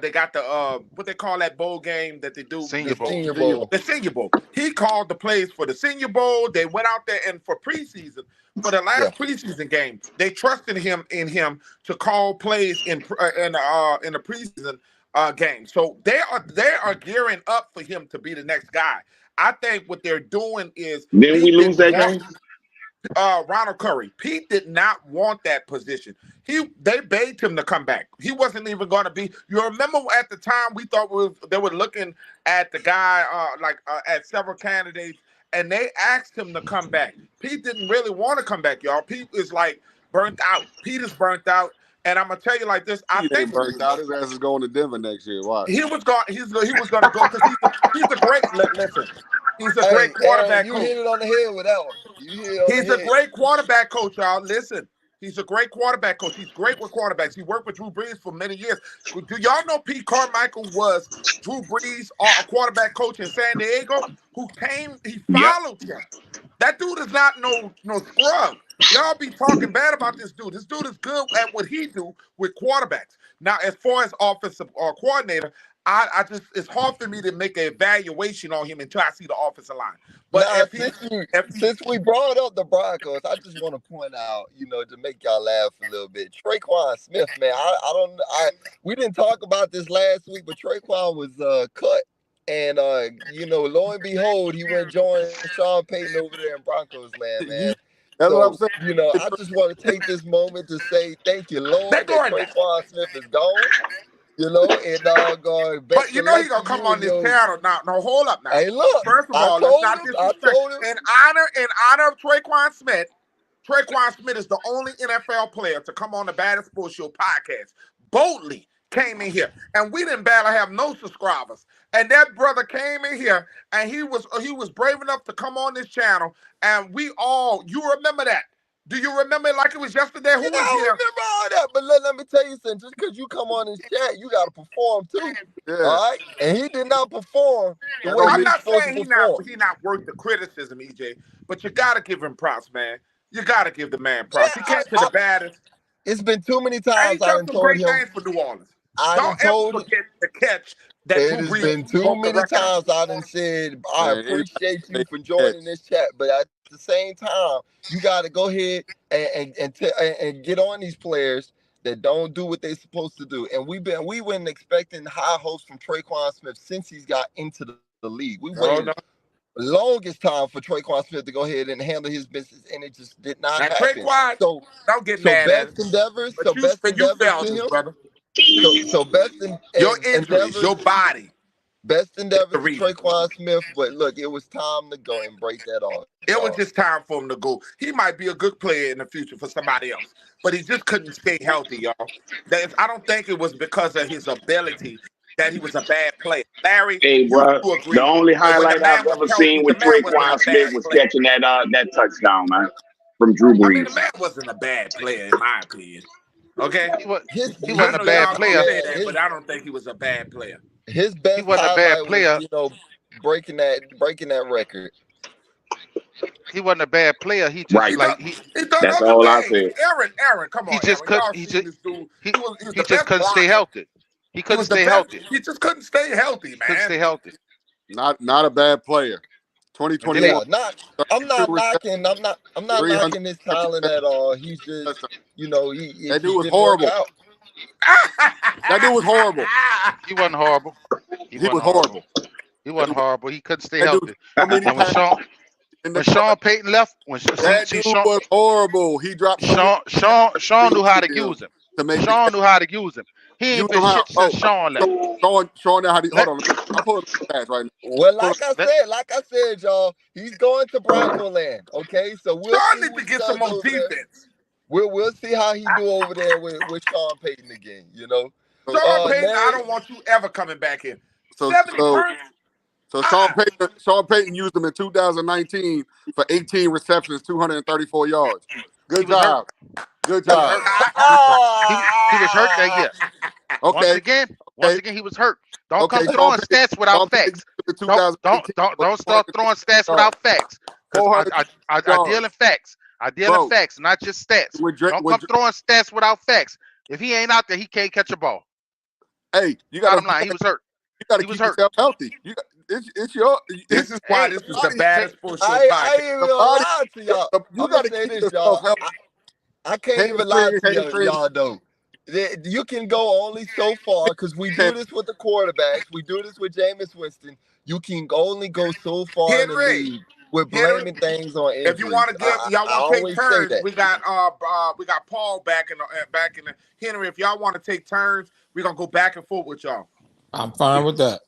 they got the what they call that bowl game that they do Senior Bowl. Senior Bowl. the Senior Bowl. He called the plays for the Senior Bowl. They went out there and for preseason. For the Yeah. last preseason game, they trusted him to call plays in the preseason game. So they are gearing up for him to be the next guy. I think what they're doing is Didn't we Pete lose didn't that want game? Ronald Curry. Pete did not want that position. They begged him to come back. He wasn't even going to be. You remember at the time we thought they were looking at the guy at several candidates, and they asked him to come back. Pete didn't really want to come back, y'all. Pete is like burnt out. Pete is burnt out, and I'm gonna tell you like this. I He think ain't burnt out. His ass is going to Denver next year. Watch. he was going. He was going to go because he's a great. Listen, he's a Hey, great Aaron, quarterback you coach. hit it on the head with that one. You hit it on the He's a head. great quarterback coach, y'all. Listen, he's a great quarterback coach. He's great with quarterbacks. He worked with Drew Brees for many years. Do y'all know Pete Carmichael was Drew Brees, a quarterback coach in San Diego, who came? He Yep. followed him. That dude is not no scrub. Y'all be talking bad about this dude. This dude is good at what he do with quarterbacks. Now, as far as offensive coordinator, I just it's hard for me to make an evaluation on him until I see the offensive line. But Now, if he since we brought up the Broncos, I just want to point out, to make y'all laugh a little bit. Traquan Smith, man, we didn't talk about this last week, but Traquan was cut, and lo and behold, he went join Sean Payton over there in Broncos land, man. That's what I'm So, saying. I just want to take this moment to say thank you, Lord, that doing that. Traquan Smith is gone. And going back But to you know he lucky gonna come you on and this your. channel now. No, hold up now. Hey, look, First of I all, let's told not him. disrespect. him. In honor of Traquan Smith, Traquan Smith is the only NFL player to come on the Baddest Sports Show podcast. Boldly came in here, and we didn't barely have no subscribers. And that brother came in here, and he was brave enough to come on this channel. And you remember that? Do you remember it like it was yesterday? Who was I here? remember all that, but let me tell you something. Just because you come on this chat, you got to perform too. Yeah. All right, and he did not perform the That way don't he I'm mean was not supposed saying to perform. he not worth the criticism, EJ, but you gotta give him props, man. You gotta give the man props. He came to the baddest. It's been too many And times he I done done some told great him. things for New Orleans. I done Don't ever told him. forget the catch that It Drew has Brees been too broke the many record on. times I done said I man. appreciate you for Yes. joining this chat, but at the same time, you got to go ahead and get on these players that don't do what they're supposed to do. And we weren't expecting high hopes from Traquan Smith since he's got into the league. We waited longest time for Traquan Smith to go ahead and handle his business, and it just did not happen. Traquan, so don't get mad at best endeavors, but you failed to us, him. brother. So best your injuries, endeavors, your body. Best endeavors to Traquan Smith, but look, it was time to go and break that off. It was just time for him to go. He might be a good player in the future for somebody else, but he just couldn't stay healthy, y'all. I don't think it was because of his ability that he was a bad player. Larry, hey, bro, the only highlight I've ever seen with Traquan Smith was catching that touchdown, man, from Drew Brees. I mean, the man wasn't a bad player in my opinion. Okay, he wasn't a bad player, but I don't think he was a bad player. His best he wasn't a bad player. Was, breaking that record. He wasn't a bad player. He just that's all I said. Aaron, come on. He just couldn't. He just couldn't stay healthy. He couldn't stay healthy. He just couldn't stay healthy, man. Couldn't stay healthy. Not a bad player. 2021. Yeah, I'm not knocking his talent at all. He's just, that dude was horrible. That dude was horrible. He wasn't horrible. He was horrible. He wasn't horrible. He couldn't stay healthy. When Sean Payton left, that dude was horrible. He dropped. Sean knew how to use him. Sean knew how to use him. He ain't been shit since Sean left. Sean, how do you, hold on? I'm pulling the stats right now. Well, like I said, y'all, he's going to Bronco land. Okay, so we'll need to get some more defense. We'll see how he do over there with Sean Payton again. Sean Payton, I don't want you ever coming back in. So Sean Payton used him in 2019 for 18 receptions, 234 yards. Good job. Good job. He was hurt that year. Okay. Once again, he was hurt. Don't come throwing stats without facts. Don't start throwing stats without facts. I deal in facts. I deal in facts, not just stats. Don't come throwing stats without facts. If he ain't out there, he can't catch a ball. Hey, you got bottom line, he was hurt. You got to keep yourself healthy. This is why this is the baddest bullshit podcast. I ain't even gonna lie to y'all. You got to keep yourself healthy. I can't even lie to y'all though. You can go only so far because we do this with the quarterbacks. We do this with Jameis Winston. You can only go so far in the league with blaming things on injuries. If you want to give, y'all want to take turns. We got Paul back in the Henry. If y'all want to take turns, we're gonna go back and forth with y'all. I'm fine with that.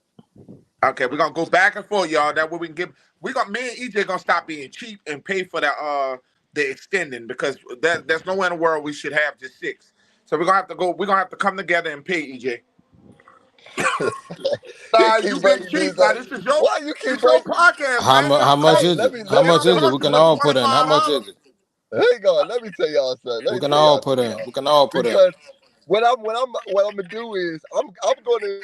Okay, we're gonna go back and forth, y'all. That way we can give. Me and EJ gonna stop being cheap and pay for the extending because there's nowhere in the world we should have just 6. So we're gonna have to go. We're gonna have to come together and pay EJ. You been cheap. This is your podcast. How much is it? How much is it? We can all put in. How much is it? Hang on, let me tell y'all something. We can all put in. We can all put in. Because what I'm gonna do is I'm gonna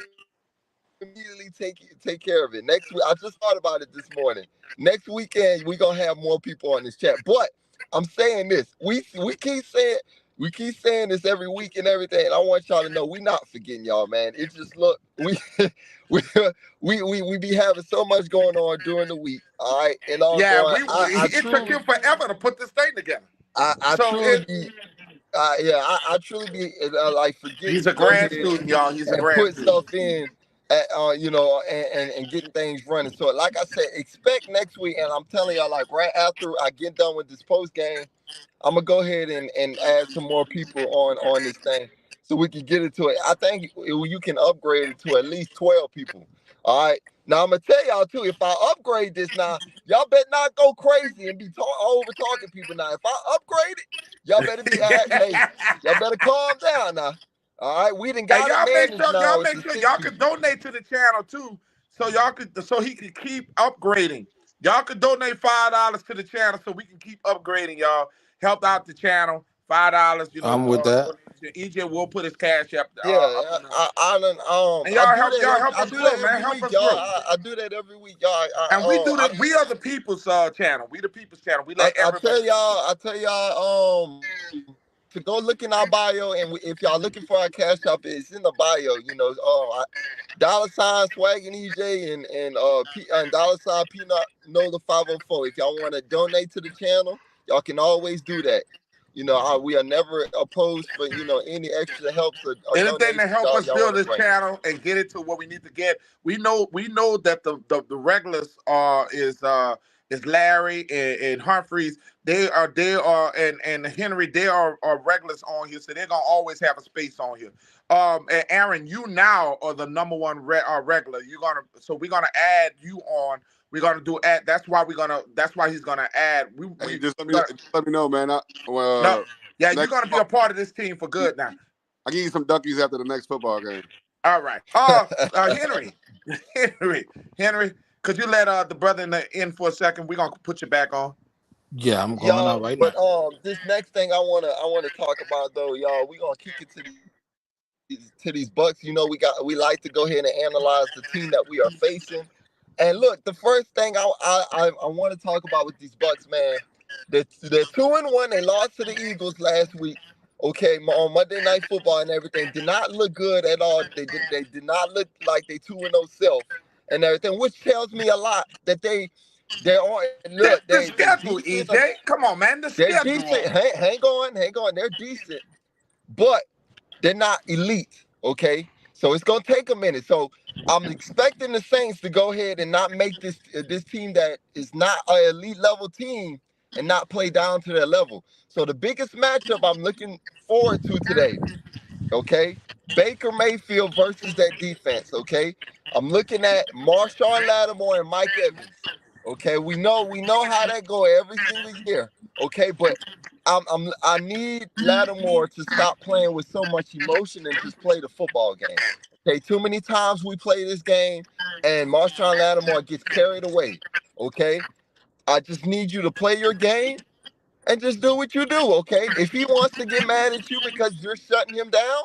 immediately take care of it. Next week, I just thought about it this morning. Next weekend, we're gonna have more people on this chat. But I'm saying this. We keep saying this every week and everything. And I want y'all to know we're not forgetting y'all, man. It's just we be having so much going on during the week. All right. And it took him forever to put this thing together. I truly be like forgetting. He's a grad student, y'all. He's a grad student. Put stuff in. And getting things running. So, like I said, expect next week. And I'm telling y'all, like right after I get done with this post game, I'm gonna go ahead and add some more people on this thing so we can get into it. I think you can upgrade it to at least 12 people. All right. Now I'm gonna tell y'all too. If I upgrade this now, y'all better not go crazy and be over talking people. Now, if I upgrade it, y'all better be y'all better calm down now. All right, we done got y'all make sure y'all can donate to the channel too, so he can keep upgrading. Y'all can donate $5 to the channel so we can keep upgrading. Y'all help out the channel. $5. I'm with that. EJ will put his cash up. And y'all help us grow, man. Help us grow. I do that every week, y'all. And we do that. We are the people's channel. We the people's channel. We let everybody. I tell y'all. to go look in our bio, and if y'all looking for our Cash App, it's in the bio. You know, $ Swagging EJ and $ Peanut Nola 504. If y'all want to donate to the channel, y'all can always do that. You know, we are never opposed for any extra helps or Anything to donations help us y'all build want to this bring. channel and get it to what we need to get. We know that the regulars is Larry and Humphreys. They are and Henry. They are regulars on here, so they're gonna always have a space on here. And Aaron, you now are the number one regular. We're gonna add you on. We're gonna do add. That's why he's gonna add. Hey, just let me know, man. No, you're gonna be a part of this team for good now. I'll give you some duckies after the next football game. All right. Henry, could you let the brother in for a second? We're gonna put you back on. Yeah, I'm going out right now. But this next thing I wanna talk about though, y'all, we gonna kick it to these Bucs. You know, we like to go ahead and analyze the team that we are facing. And look, the first thing I want to talk about with these Bucs, man, they're 2-1. They lost to the Eagles last week. Okay, on Monday Night Football and everything did not look good at all. They did not look like they 2-0 self and everything, which tells me a lot that they're on. Look, the schedule, EJ. Come on, man. The schedule. They're decent. Hang on. They're decent, but they're not elite. Okay, so it's gonna take a minute. So I'm expecting the Saints to go ahead and not make this team that is not an elite level team and not play down to their level. So the biggest matchup I'm looking forward to today, okay, Baker Mayfield versus that defense. Okay, I'm looking at Marshawn Lattimore and Mike Evans. Okay, we know how that go every single year. Okay, but I need Lattimore to stop playing with so much emotion and just play the football game. Okay, too many times we play this game and Marshawn Lattimore gets carried away. Okay, I just need you to play your game and just do what you do. Okay, if he wants to get mad at you because you're shutting him down,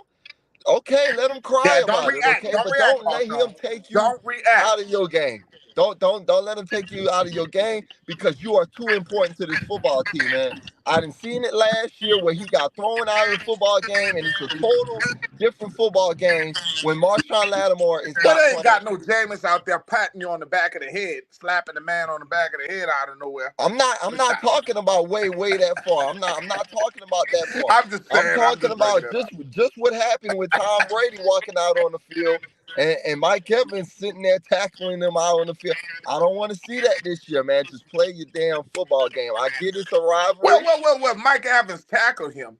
okay, let him cry about it. Okay, but don't let him take you out of your game. Don't let him take you out of your game because you are too important to this football team, man. I done seen it last year where he got thrown out of the football game, and it's a total different football game when Marshawn Lattimore is not But playing. ain't got no Jameis out there patting you on the back of the head, slapping the man on the back of the head out of nowhere. I'm not talking about way that far. I'm not talking about that far. I'm just saying. I'm talking about just what happened with Tom Brady walking out on the field and Mike Evans sitting there tackling them out on the field. I don't want to see that this year, man. Just play your damn football game. I get it's a rivalry. Well, Mike Evans tackled him.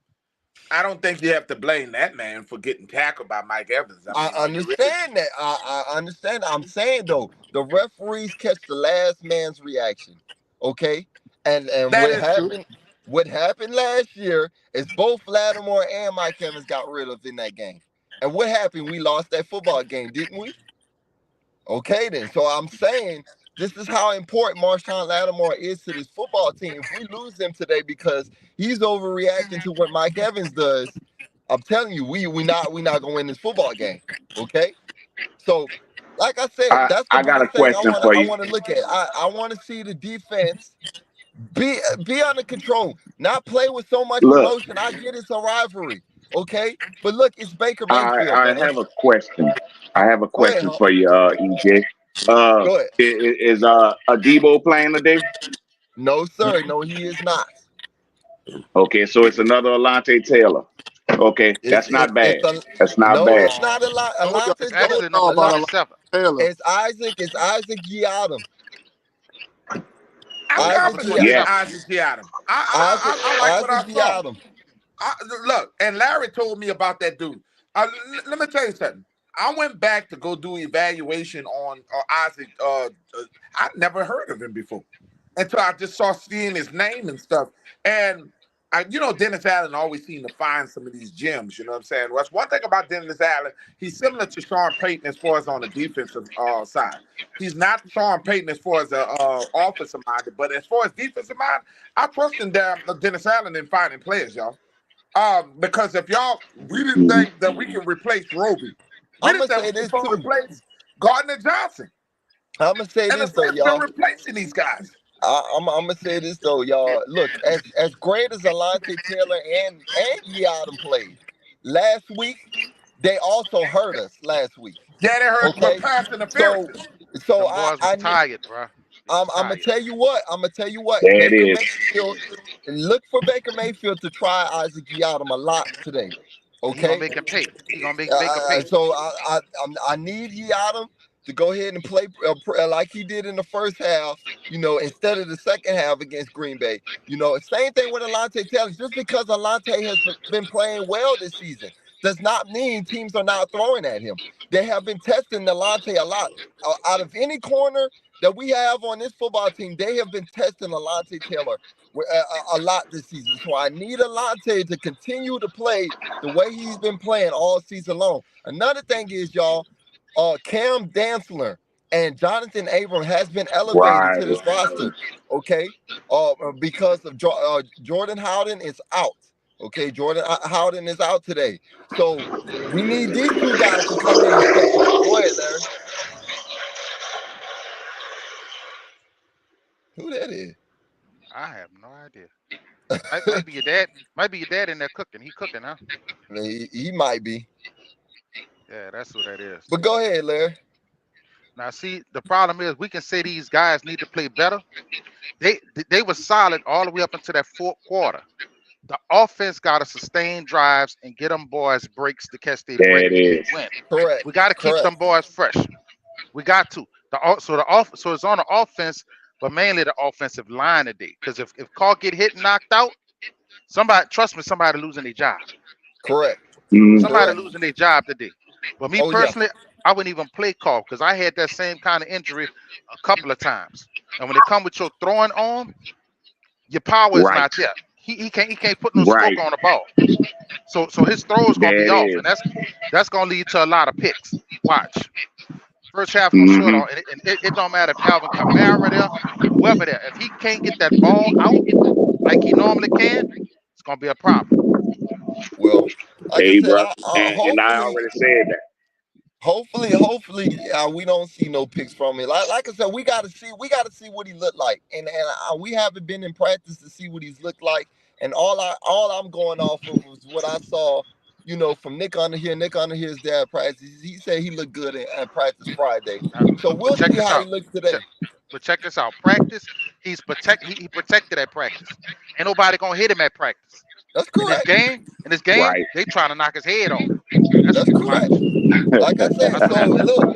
I don't think you have to blame that man for getting tackled by Mike Evans. I understand that. I understand. I'm saying though, the referees catch the last man's reaction. Okay, and what happened last year is both Lattimore and Mike Evans got rid of in that game. And what happened? We lost that football game, didn't we? Okay, then. So I'm saying this is how important Marshawn Lattimore is to this football team. If we lose him today because he's overreacting to what Mike Evans does, I'm telling you, we not gonna win this football game. Okay, so like I said, that's the got a thing question for you. I want to look at. I want to see the defense be under control, not play with so much emotion. I get it's a rivalry, okay, but look, it's Baker Mayfield. I have a question. I have a question for you, EJ. Go ahead. Is Adebo playing today? No, sir. No, he is not. Okay, so it's another Alante Taylor. Okay, that's not bad. That's not bad. It's not Alante Taylor. It's Isaac Yiadom. I'm confident in Isaac Yiadom. I like what I saw. Look, and Larry told me about that dude. Let me tell you something. I went back to go do evaluation on Isaac. I never heard of him before until I just saw seeing his name and stuff. And Dennis Allen always seemed to find some of these gems. You know what I'm saying? What's one thing about Dennis Allen? He's similar to Sean Payton as far as on the defensive side. He's not Sean Payton as far as offensive minded, but as far as defensive mind, I trust in Dennis Allen in finding players, y'all. Because if we didn't think that we can replace Roby. I'm gonna say this too. Replace Gardner Johnson. I'm gonna say this though, y'all. Been replacing these guys. I'm gonna say this though, y'all. Look, as great as Alante Taylor and Yiadom played last week, they also hurt us last week. Yeah, they hurt with Okay, pass so interferences. so Them boys was I need. tired, bro. They was I'm gonna tired. tell you what. I'm gonna tell you what. There it Baker is. Mayfield. Look for Baker Mayfield to try Isaac Yiadom a lot today. And he gonna Okay. make him pay. He gonna make Baker pay. So I need Yiadom to go ahead and play like he did in the first half. Instead of the second half against Green Bay. Same thing with Alante Taylor. Just because Alante has been playing well this season does not mean teams are not throwing at him. They have been testing Alante a lot. Out of any corner that we have on this football team, they have been testing Alante Taylor a lot this season. So I need Alante to continue to play the way he's been playing all season long. Another thing is, y'all, Cam Dantzler and Jonathan Abram has been elevated Right. to this roster, okay? Because of Jordan Howden is out. Okay, Jordan Howden is out today. So we need these two guys to come in and step up. Go ahead, Larry. Who that is? I have no idea. Might be your dad. Might be your dad in there cooking. He cooking, huh? He might be. Yeah, that's what that is. But go ahead, Larry. Now, see, the problem is we can say these guys need to play better. They were solid all the way up until that fourth quarter. The offense got to sustain drives and get them boys breaks to catch their There break it and is. win. Correct. We got to keep them boys fresh. We got to. So it's on the offense, but mainly the offensive line today. Because if Carr get hit and knocked out, somebody losing their job. Correct. Somebody Correct. losing their job today. But me Oh yeah. personally, I wouldn't even play Carr because I had that same kind of injury a couple of times. And when it come with your throwing arm, your power is Right. not there. He can't put no Right. stroke on the ball. So his throw is gonna There be it off, is. and that's gonna lead to a lot of picks. Watch. First half gonna short Mm-hmm. on, and it don't matter if Alvin Kamara there, whoever there. If he can't get that ball out like he normally can, it's gonna be a problem. Well, like I Hey, said, bro. And I hopefully, already said that. we don't see no picks from it. Like I said, we got to see what he looked like, and we haven't been in practice to see what he's looked like. And all I'm going off of was what I saw, from Nick Underhill. Nick Underhill's dad practice. He said he looked good at practice Friday. So But we'll check see this how he out. looks Check, today. but check this out. Practice, he protected at practice. Ain't nobody gonna hit him at practice. That's In this correct. game, Right. they trying to knock his head off. That's That's what you correct. watch. Like I said, That's what so happened. look,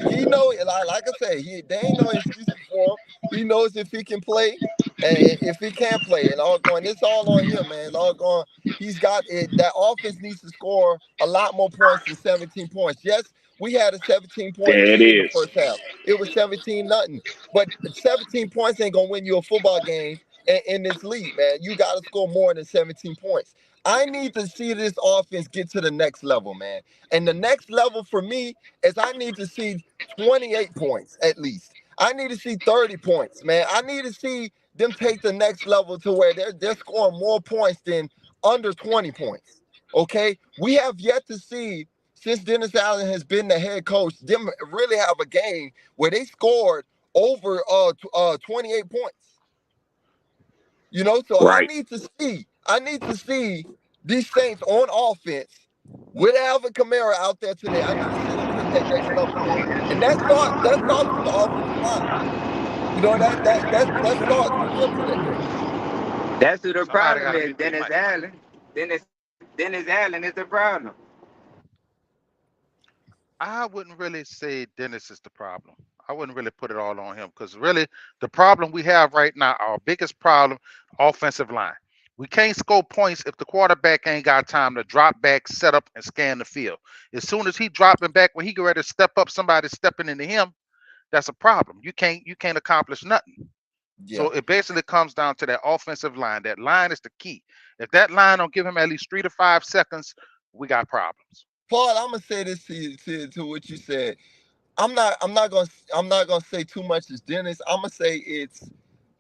he know, like I said, they ain't no excuses for him. He knows if he can play and if he can't play, and all going, it's all on him, man. All going, he's got it. That offense needs to score a lot more points than 17 points. Yes, we had a 17-point There it lead in the is. first half. It was 17-0, but 17 points ain't gonna win you a football game in this league, man. You got to score more than 17 points. I need to see this offense get to the next level, man. And the next level for me is I need to see 28 points at least. I need to see 30 points, man. I need to see them take the next level to where they're scoring more points than under 20 points. Okay? We have yet to see, since Dennis Allen has been the head coach, them really have a game where they scored over 28 points. So I Right. need to see these Saints on offense with Alvin Kamara out there today. I need to see them take that next level, man. And that starts with the offensive line. That starts with them today. That's who the Somebody problem gotta is. mute their Dennis mic. Allen. Dennis Allen is the problem. I wouldn't really say Dennis is the problem. I wouldn't really put it all on him because really the problem we have right now, our biggest problem, offensive line. We can't score points if the quarterback ain't got time to drop back, set up, and scan the field. As soon as he dropping back, when he get ready to step up, somebody stepping into him, that's a problem. You can't accomplish nothing. Yeah. So it basically comes down to that offensive line. That line is the key. If that line don't give him at least 3 to 5 seconds, we got problems. Paul, I'm gonna say this to you to what you said. I'm not gonna say too much as Dennis. I'm gonna say it's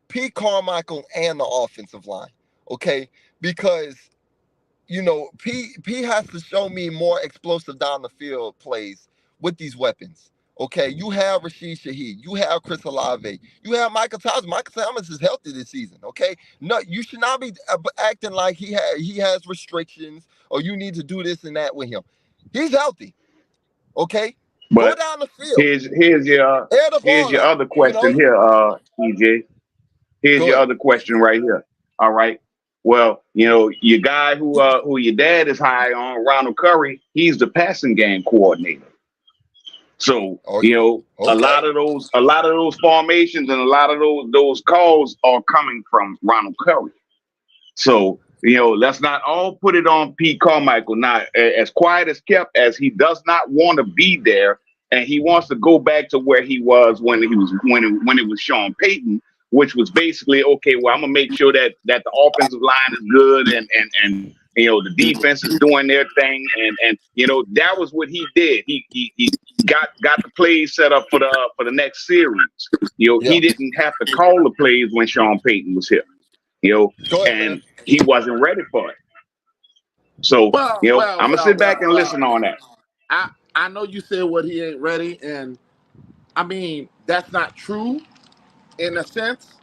Pete Carmichael and the offensive line. Okay? Because P has to show me more explosive down the field plays with these weapons. Okay, you have Rashid Shaheed, you have Chris Olave, you have Michael Thomas. Michael Thomas is healthy this season. Okay, no, you should not be acting like he has restrictions or you need to do this and that with him. He's healthy. Okay, go But down the field, here's air the ball your out. other question here, EJ. Here's Go your ahead. other question right here. All right. Well, your guy who your dad is high on, Ronald Curry, he's the passing game coordinator. So, a Okay. lot of those formations and a lot of those calls are coming from Ronald Curry. So, let's not all put it on Pete Carmichael. Now, as quiet as kept, as he does not want to be there, and he wants to go back to where he was when it was Sean Payton, which was basically, okay, well, I'm gonna make sure that the offensive line is good and the defense is doing their thing, and that was what he did. He got the plays set up for the next series. He didn't have to call the plays when Sean Payton was here. Go ahead, And man. he wasn't ready for it. So, I'm gonna sit back and listen on that. I know you said what he ain't ready, and I mean that's not true in a sense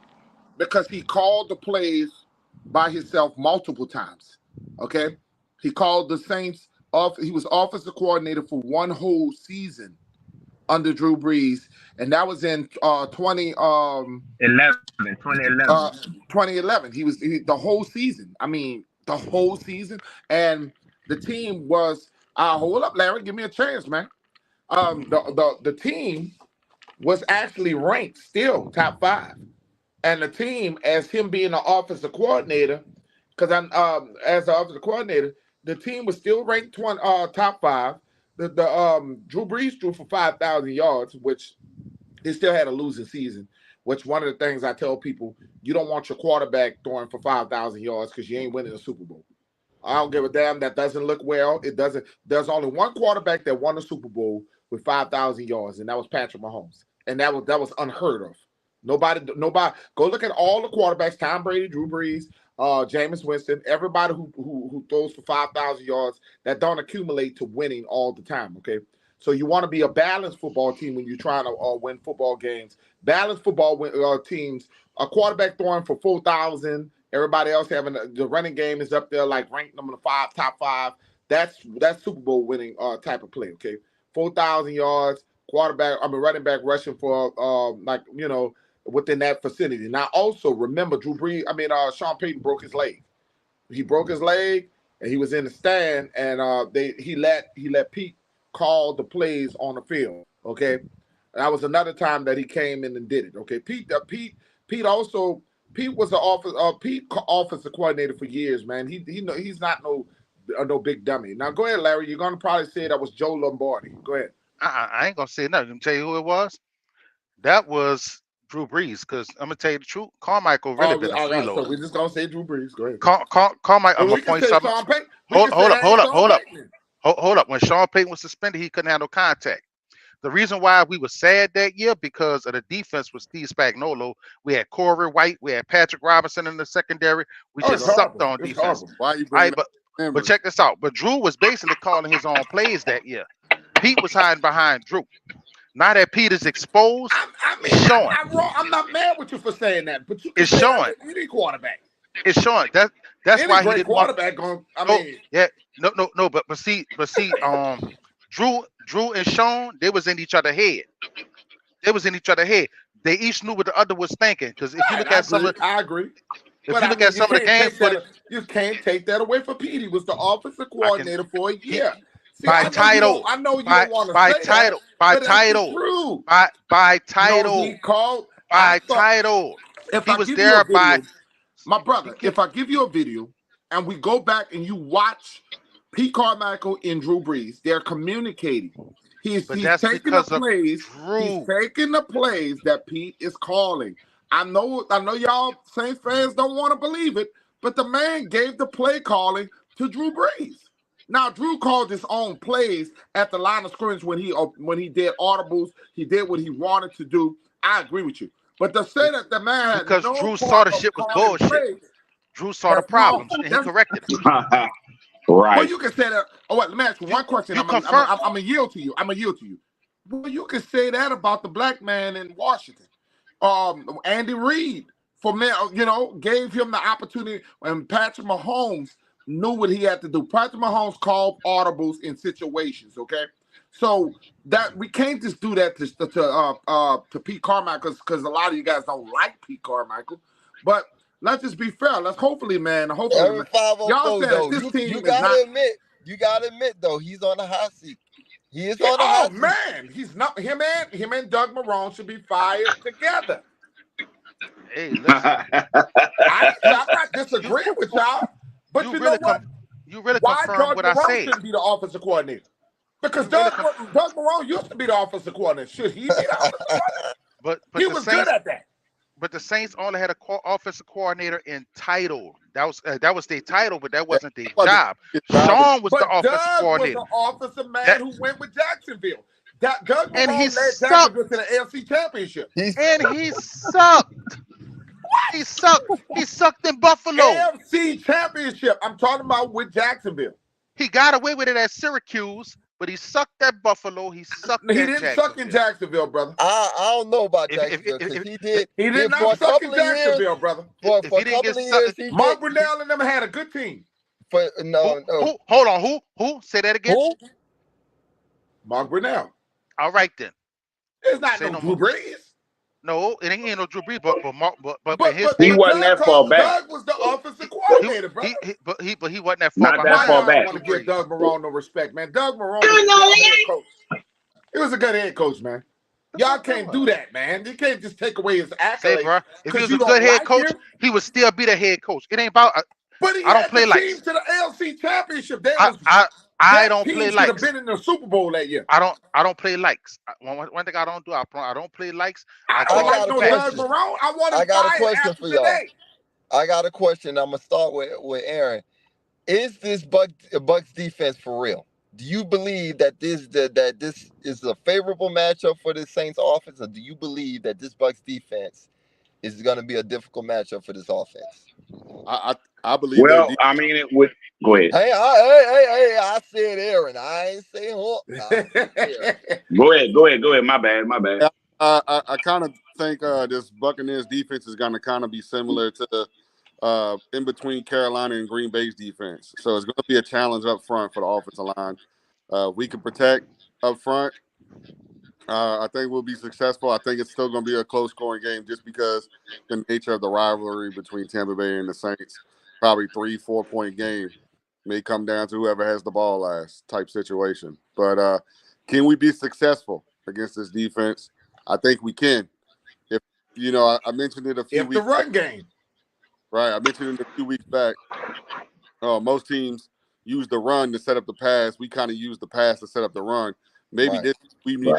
because he called the plays by himself multiple times. Okay, he called the Saints off. He was offensive coordinator for one whole season under Drew Brees, and that was in 2011. He was the whole season. I mean, the whole season, and the team was. Hold up, Larry. Give me a chance, man. The team was actually ranked still top 5, and the team, as him being the offensive coordinator, because I'm as the offensive coordinator, the team was still ranked top 5. The Drew Brees threw for 5,000 yards, which he still had a losing season. Which one of the things I tell people, you don't want your quarterback throwing for 5,000 yards because you ain't winning a Super Bowl. I don't give a damn. That doesn't look well. It doesn't. There's only one quarterback that won a Super Bowl with 5,000 yards, and that was Patrick Mahomes, and that was unheard of. Nobody. Go look at all the quarterbacks: Tom Brady, Drew Brees, Jameis Winston, everybody who throws for 5,000 yards. That don't accumulate to winning all the time. Okay, so you want to be a balanced football team when you're trying to win football games. Balanced football teams. A quarterback throwing for 4,000. Everybody else having the running game is up there like ranked number 5, top 5. That's Super Bowl winning type of play. Okay, 4,000 yards, running back rushing for within that vicinity. Now also remember Sean Payton broke his leg. He broke his leg and he was in the stand and he let Pete call the plays on the field. Okay, that was another time that he came in and did it. Okay, Pete was the offensive coordinator for years, man. He's not no big dummy. Now go ahead, Larry. You're gonna probably say that was Joe Lombardi. Go ahead. I ain't gonna say nothing. I'm gonna tell you who it was. That was Drew Brees. Because I'm gonna tell you the truth. Carmichael really been a freeloader. So we're just gonna say Drew Brees. Go ahead. Carmichael. I'm gonna point something. Hold up. When Sean Payton was suspended, he couldn't handle contact. The reason why we were sad that year because of the defense was Steve Spagnuolo. We had Corey White, we had Patrick Robinson in the secondary. We just sucked on defense. Why you bring but check this out. But Drew was basically calling his own plays that year. Pete was hiding behind Drew. Now that Pete is exposed, it's showing. I'm not mad with you for saying that, but it's showing. Any quarterback. It's showing. That's any why great he didn't quarterback want. But see, Drew and Sean, they was in each other's head. They each knew what the other was thinking. Because if you look at I agree. If you look at some of the games, you can't take that away from Pete. He was the offensive coordinator for a year. By title. I know you don't want to say title. By title. He called by title. If he I was give there you a by. video, my brother. If I give you a video and we go back and you watch Pete Carmichael and Drew Brees, they're communicating. He's taking the plays. He's taking the plays that Pete is calling. I know y'all Saints fans don't want to believe it, but the man gave the play calling to Drew Brees. Now Drew called his own plays at the line of scrimmage when he did audibles. He did what he wanted to do. I agree with you, but to say that the man had because Drew saw the shit was bullshit. Drew saw the problems and he corrected it. Right. Well, you can say that. Oh, wait, let me ask you one question. I'm gonna yield to you. Well, you can say that about the black man in Washington. Andy Reid, for me, gave him the opportunity, and Patrick Mahomes knew what he had to do. Patrick Mahomes called audibles in situations, okay? So that we can't just do that to Pete Carmichael, because a lot of you guys don't like Pete Carmichael. But let's just be fair. Hopefully, man. Every 504 y'all said though, this you team is gotta not. you gotta admit though, he's on the hot seat. He is Yeah, on the hot seat. man, he's not. Him and Doug Marrone should be fired together. Hey, listen. I'm not disagreeing with y'all, but you know what? You really Why confirm Doug what I Marrone said. shouldn't be the offensive coordinator? Because Doug Marrone used to be the offensive coordinator. Should he be the offensive coordinator? But he was good at that. But the Saints only had a offensive coordinator in title. That was their title, but that wasn't their job. Sean was the offensive coordinator. Was the offensive man who went with Jacksonville. Doug And Marrone he led sucked. Jacksonville to the AFC Championship. And he sucked. He sucked. He sucked in Buffalo. AFC Championship. I'm talking about with Jacksonville. He got away with it at Syracuse, but he sucked at Buffalo. He sucked. He didn't suck in Jacksonville, brother. I don't know about Jacksonville, because he did. He did not suck in Jacksonville, brother. For a couple of years, Mark Brunell and them had a good team. No. Hold on. Who? Say that again. Who? Mark Brunell. All right then. It's not no Drew Brees. No, it ain't no Drew Brees, but he wasn't that far back. Doug was the offensive coordinator, bro. But he wasn't that far back. Not that far back. I want to give Doug Marrone no respect, man. Doug Marrone was a good head coach. He was a good head coach, man. Y'all can't do that, man. You can't just take away his accolades. Say, bro, if he was a good head coach, he would still be the head coach. It ain't about. But he I don't play like team to the AFC Championship. I don't play likes. Should have been in the Super Bowl that year. I don't play likes. One thing I don't do, I don't play likes. I got a question for y'all. I got a question. I'm gonna start with Aaron. Is this Bucs defense for real? Do you believe that this is a favorable matchup for the Saints offense, or do you believe that this Bucs defense is going to be a difficult matchup for this offense? I believe. Well, I mean, it would. Go ahead. Hey! I said Aaron. I ain't say Hook. Go ahead. My bad. I kind of think this Buccaneers defense is going to kind of be similar to in between Carolina and Green Bay's defense. So it's going to be a challenge up front for the offensive line. We can protect up front. I think we'll be successful. I think it's still going to be a close scoring game just because the nature of the rivalry between Tampa Bay and the Saints. Probably 3-4 point game. May come down to whoever has the ball last type situation. But can we be successful against this defense? I think we can. If I mentioned it a few weeks back. The run game. Right. I mentioned it a few weeks back. Most teams use the run to set up the pass. We kind of use the pass to set up the run. Maybe we may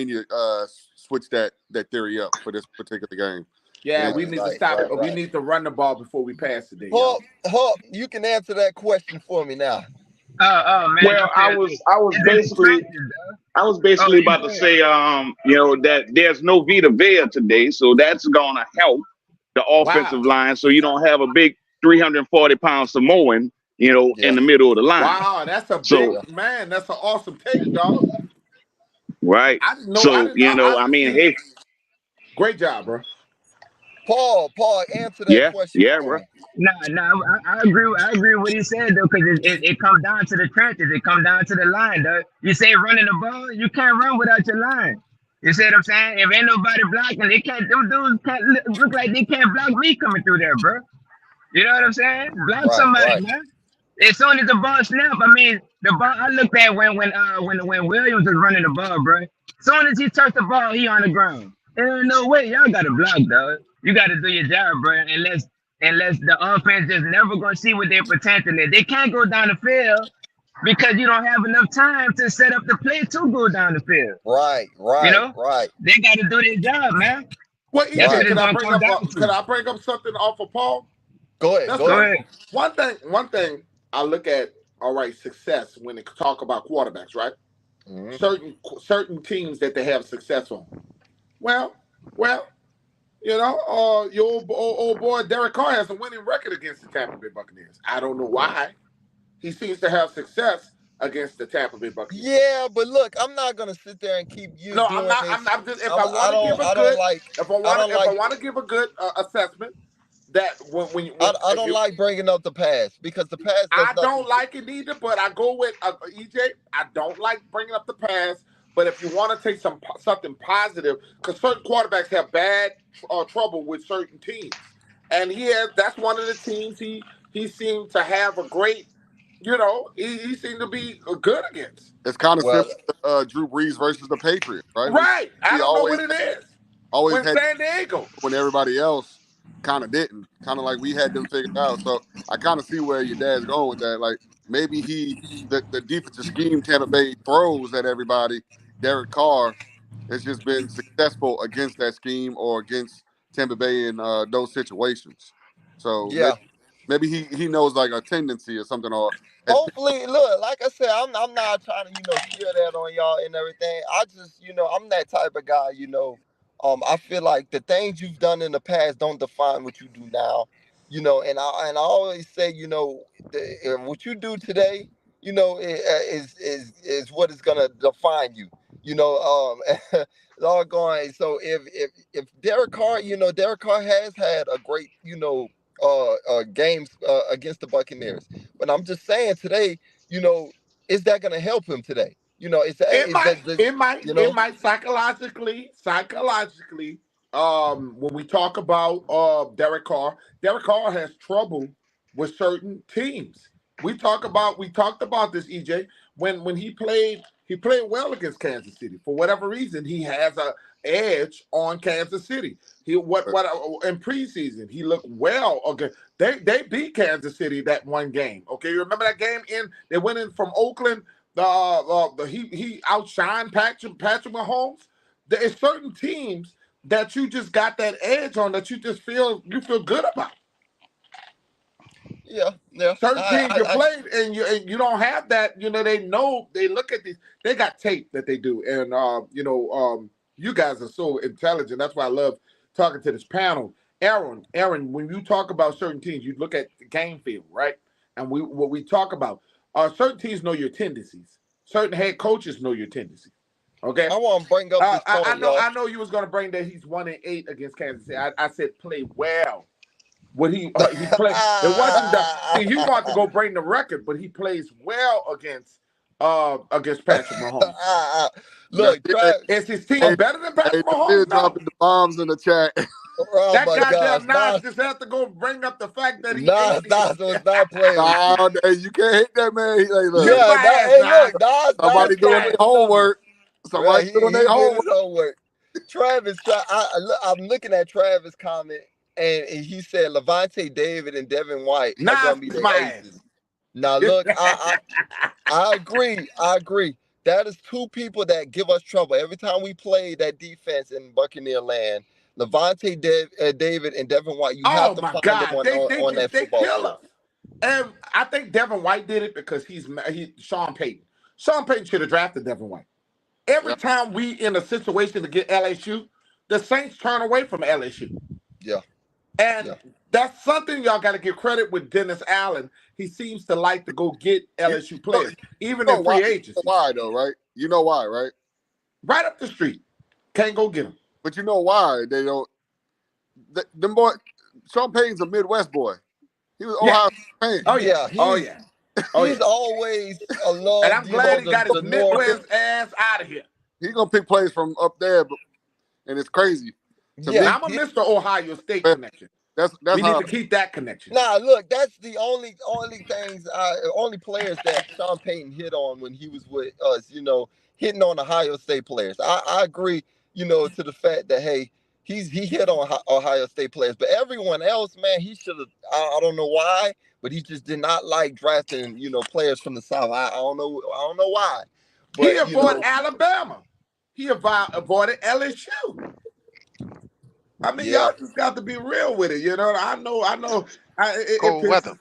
need to switch that theory up for this particular game. Yeah, we need to stop it. We need to run the ball before we pass today. Hope, you can answer that question for me now. Man. Well, I was basically about to say, that there's no Vita Vea today, so that's gonna help the offensive line, so you don't have a big 340-pound Samoan, in the middle of the line. Wow, that's big man. That's an awesome take, dog. Right. Hey, great job, bro. Paul, answer that question. Yeah, bro. No, I agree with what he said though, because it comes down to the trenches. It comes down to the line, though. You say running the ball, you can't run without your line. You see what I'm saying? If ain't nobody blocking, them dudes can't look like they can't block me coming through there, bro. You know what I'm saying? Block somebody, man. As soon as the ball snap, the ball. I looked at when Williams was running the ball, bro. As soon as he touched the ball, he on the ground. There ain't no way y'all got to block, dog. You got to do your job, bro. Unless the offense just never gonna see what their potential is. They can't go down the field because you don't have enough time to set up the play to go down the field. Right. They got to do their job, man. Well, can I bring up something off of Paul? Go ahead. One thing I look at. All right, success when they talk about quarterbacks, right? Mm-hmm. Certain teams that they have success on. Well. Your old boy Derek Carr has a winning record against the Tampa Bay Buccaneers. I don't know why. He seems to have success against the Tampa Bay Buccaneers. Yeah, but look, I'm not gonna sit there and keep you. No, doing I'm not. this. I'm just. If I want to give a good, if I want to give a good assessment, that I don't like bringing up the past because the past. I don't like it either, but I go with EJ. I don't like bringing up the past, but if you want to take something positive, because certain quarterbacks have bad trouble with certain teams, and that's one of the teams he seemed to have a great. He seemed to be good against. It's kind of similar to Drew Brees versus the Patriots, right? Right. I don't know what it is. Always had San Diego. When everybody else kind of didn't. Kind of like we had them figured out. So I kind of see where your dad's going with that. Like maybe the defensive scheme Tampa Bay throws at everybody, Derek Carr has just been successful against that scheme or against Tampa Bay in those situations. So maybe he knows like a tendency or something. Or hopefully, look, like I said, I'm not trying to cheer that on y'all and everything. I just I'm that type of guy. I feel like the things you've done in the past don't define what you do now. And I always say what you do today is what is gonna define you. All going. So if Derek Carr, Derek Carr has had a great games against the Buccaneers, but I'm just saying today, is that going to help him today? It might psychologically. When we talk about Derek Carr has trouble with certain teams. We talked about this, EJ, when he played well against Kansas City. For whatever reason, he has a edge on Kansas City. In preseason, he looked well. Okay, they beat Kansas City that one game. Okay, you remember that game? They went in from Oakland. He outshined Patrick Mahomes. There is certain teams that you just got that edge on that you just feel good about. Yeah. Certain teams you played and you don't have that. They look at these. They got tape that they do, and you guys are so intelligent. That's why I love talking to this panel. Aaron, when you talk about certain teams, you look at the game film, right? And what we talk about, certain teams know your tendencies. Certain head coaches know your tendencies. Okay. I want to bring up this point, I know you was going to bring that he's 1-8 against Kansas City. I said play well. What he played, it wasn't he wanted to go bring the record, but he plays well against Patrick Mahomes. Look, is his team better than Patrick Mahomes? Dropping the bombs in the chat. Oh that goddamn Nas just have to go bring up the fact that Nas was not playing. You can't hate that man. Nas. Somebody doing their homework. Somebody doing their homework. Travis, I'm looking at Travis' comment, and he said Levante David and Devin White are going to be the aces. Now, look, I agree. That is two people that give us trouble. Every time we play that defense in Buccaneer land, Levante David and Devin White, you have to find them on that football field. And I think Devin White did it because he's Sean Payton. Sean Payton should have drafted Devin White. Every time we in a situation to get LSU, the Saints turn away from LSU. Yeah. And that's something y'all got to give credit with Dennis Allen. He seems to like to go get LSU players, even in free agency. Why though, right? You know why, right? Right up the street. Can't go get them. But you know why they don't? Them boy, Sean Payton's a Midwest boy. He was Ohio State. Oh yeah. He's always a love. And I'm glad he got his Midwest ass out of here. He's gonna pick plays from up there, and it's crazy. I'm a Mr. Ohio State connection. We need to keep that connection. Nah, look, that's the only things, only players that Sean Payton hit on when he was with us. Hitting on Ohio State players. I agree. To the fact that he hit on Ohio State players, but everyone else, man, he should have. I don't know why, but he just did not like drafting, players from the South. I don't know why. But, he avoided Alabama. He avoided LSU. I mean, y'all just got to be real with it. I know. Cold weather.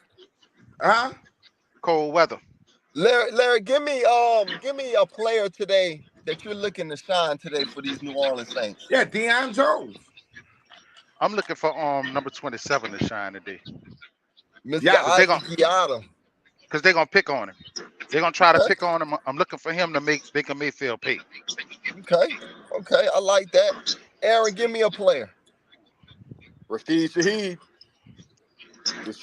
Huh? Cold weather. Larry, give me a player today that you're looking to shine today for these New Orleans Saints. Yeah, Deion Jones. I'm looking for number 27 to shine today. Mr. Because they're gonna pick on him. They're gonna try to pick on him. I'm looking for him to make Baker Mayfield pay. Okay, I like that. Aaron, give me a player. Rashid Shaheed.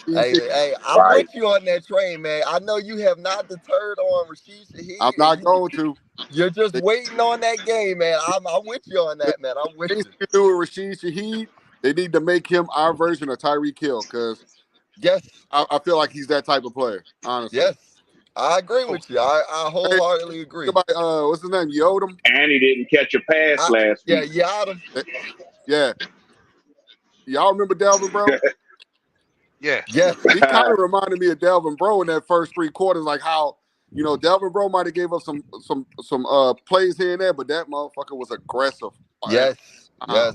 Hey, I'm with you on that train, man. I know you have not deterred on Rashid Shaheed. I'm not going to. You're just waiting on that game, man. I'm with you on that, man. I'm with you. To do with Rashid Shaheed, they need to make him our version of Tyreek Hill, because I feel like he's that type of player, honestly. Yes, I agree with you. I wholeheartedly agree. What's his name? Yodem? And he didn't catch a pass last week. Yeah, Yodem. Yeah. Y'all remember Delvin Bro? Yeah. Yes. He kind of reminded me of Delvin Bro in that first 3 quarters, like how, Delvin Bro might have gave up some plays here and there, but that motherfucker was aggressive. Yes,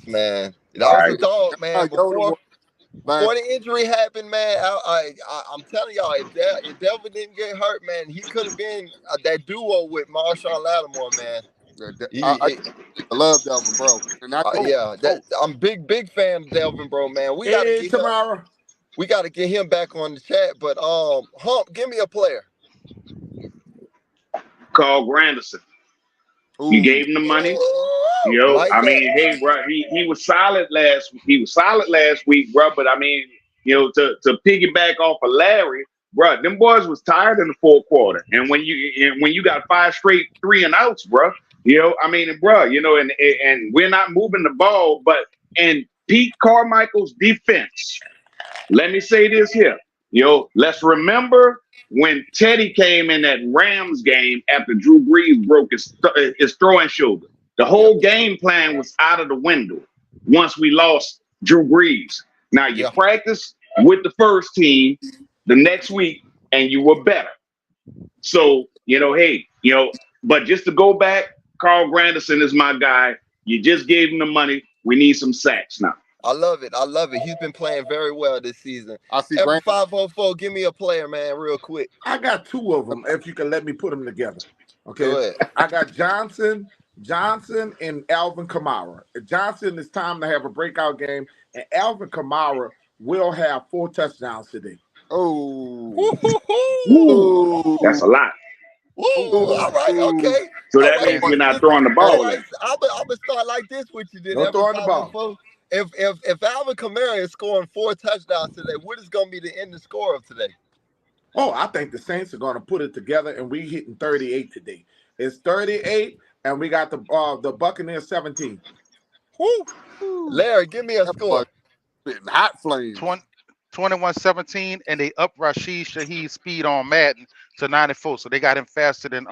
man. That was a dog, man. Before the injury happened, man, I'm telling y'all, if Delvin didn't get hurt, man, he could have been that duo with Marshawn Lattimore, man. I love Delvin Bro. And I'm big fan of Delvin Bro, man. We got to get him back on the chat. But Hump, give me a player. Carl Granderson. You gave him the money. Hey, bro, he was solid last. He was solid last week, bro. But I mean, to piggyback off of Larry, bro, them boys was tired in the 4th quarter. And when you got 5 straight 3 and outs, bro, and we're not moving the ball, but and Pete Carmichael's defense. Let me say this here, let's remember when Teddy came in that Rams game after Drew Brees broke his throwing shoulder. The whole game plan was out of the window once we lost Drew Brees. Now you practice with the first team the next week and you were better. So, but just to go back, Carl Granderson is my guy. You just gave him the money. We need some sacks now. I love it. He's been playing very well this season. I see. 504, give me a player, man, real quick. I got 2 of them, if you can let me put them together. Okay. I got Johnson, and Alvin Kamara. Johnson, it's time to have a breakout game, and Alvin Kamara will have 4 touchdowns today. Ooh, that's a lot. All right, okay. So that means we're not throwing the ball. I'm gonna start like this with you. Then don't throw the ball. If Alvin Kamara is scoring 4 touchdowns today, what is going to be the end of score of today? Oh, I think the Saints are going to put it together, and we hitting 38 today. It's 38, and we got the Buccaneers 17. Woo. Larry, give me a score. Hot flame. 21-17, and they up Rashid Shaheed's speed on Madden to 94, so they got him faster than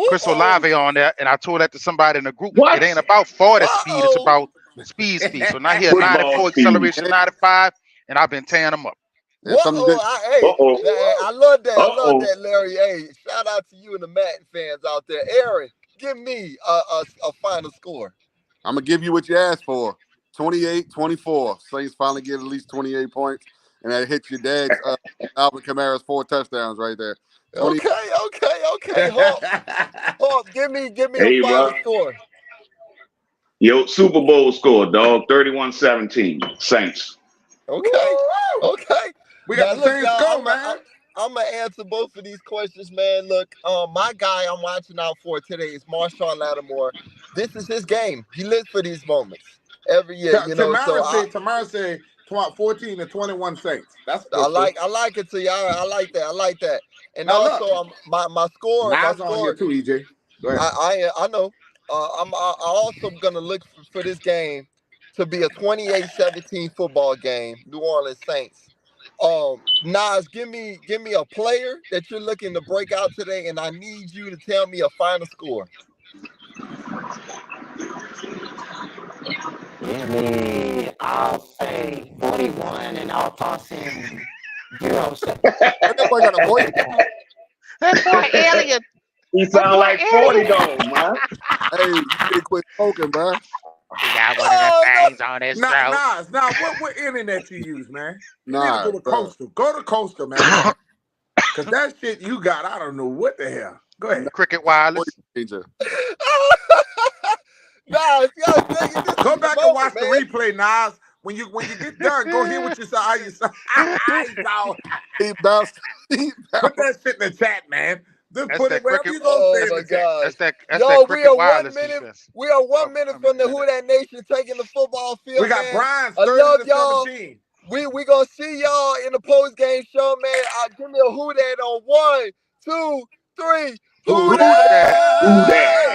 Chris Olave on there. And I told that to somebody in the group. It ain't about 40 speed, it's about speed. So now he has 94 acceleration, 95, and I've been tearing them up. I love that. I love that, Larry. Hey, shout out to you and the Madden fans out there. Aaron, give me a final score. I'm going to give you what you asked for. 28-24. Saints finally get at least 28 points, and that hits your dad's Alvin Kamara's 4 touchdowns right there. Okay. Hulk, give me a final score. Super Bowl score, dog. 31-17. Saints. Okay. We got the Saints go, man. I'm gonna answer both of these questions, man. Look, my guy I'm watching out for today is Marshawn Lattimore. This is his game. He lives for these moments every year. Tamara said 14-21 Saints. That's I like it, to y'all. I like that. And now also, my score. Mine's on here too, EJ. Go ahead. I know. I'm also gonna look for this game to be a 28-17 football game. New Orleans Saints. Nas, give me a player that you're looking to break out today, and I need you to tell me a final score. I'll say 41, and I'll toss in 0-7. That boy alien. He sound like 40 though, man. Hey, you didn't quit smoking, bro. He got one of the things on his throat. Nah, what internet you use, man? Nah, go to Coastal. Go to Coastal, man. Because that shit you got, I don't know what the hell. Go ahead. Cricket Wireless. Nas, go back and watch the replay, Nas. When you get done, go hear what you saw. You saw. He bounced. Put that shit in the chat, man. Just That's put that it wherever cricket. you gonna say Oh it in my the chat. God. That's Yo, that cricket wireless defense. we are one Oh, minute I mean, from a the Who minute. That Nation taking the football We field, got man. Brian's I 30 love to y'all. 17. We gonna see y'all in the post game show, man. Give me a Who That on 1, 2, 3. Who Who that? that? Who that?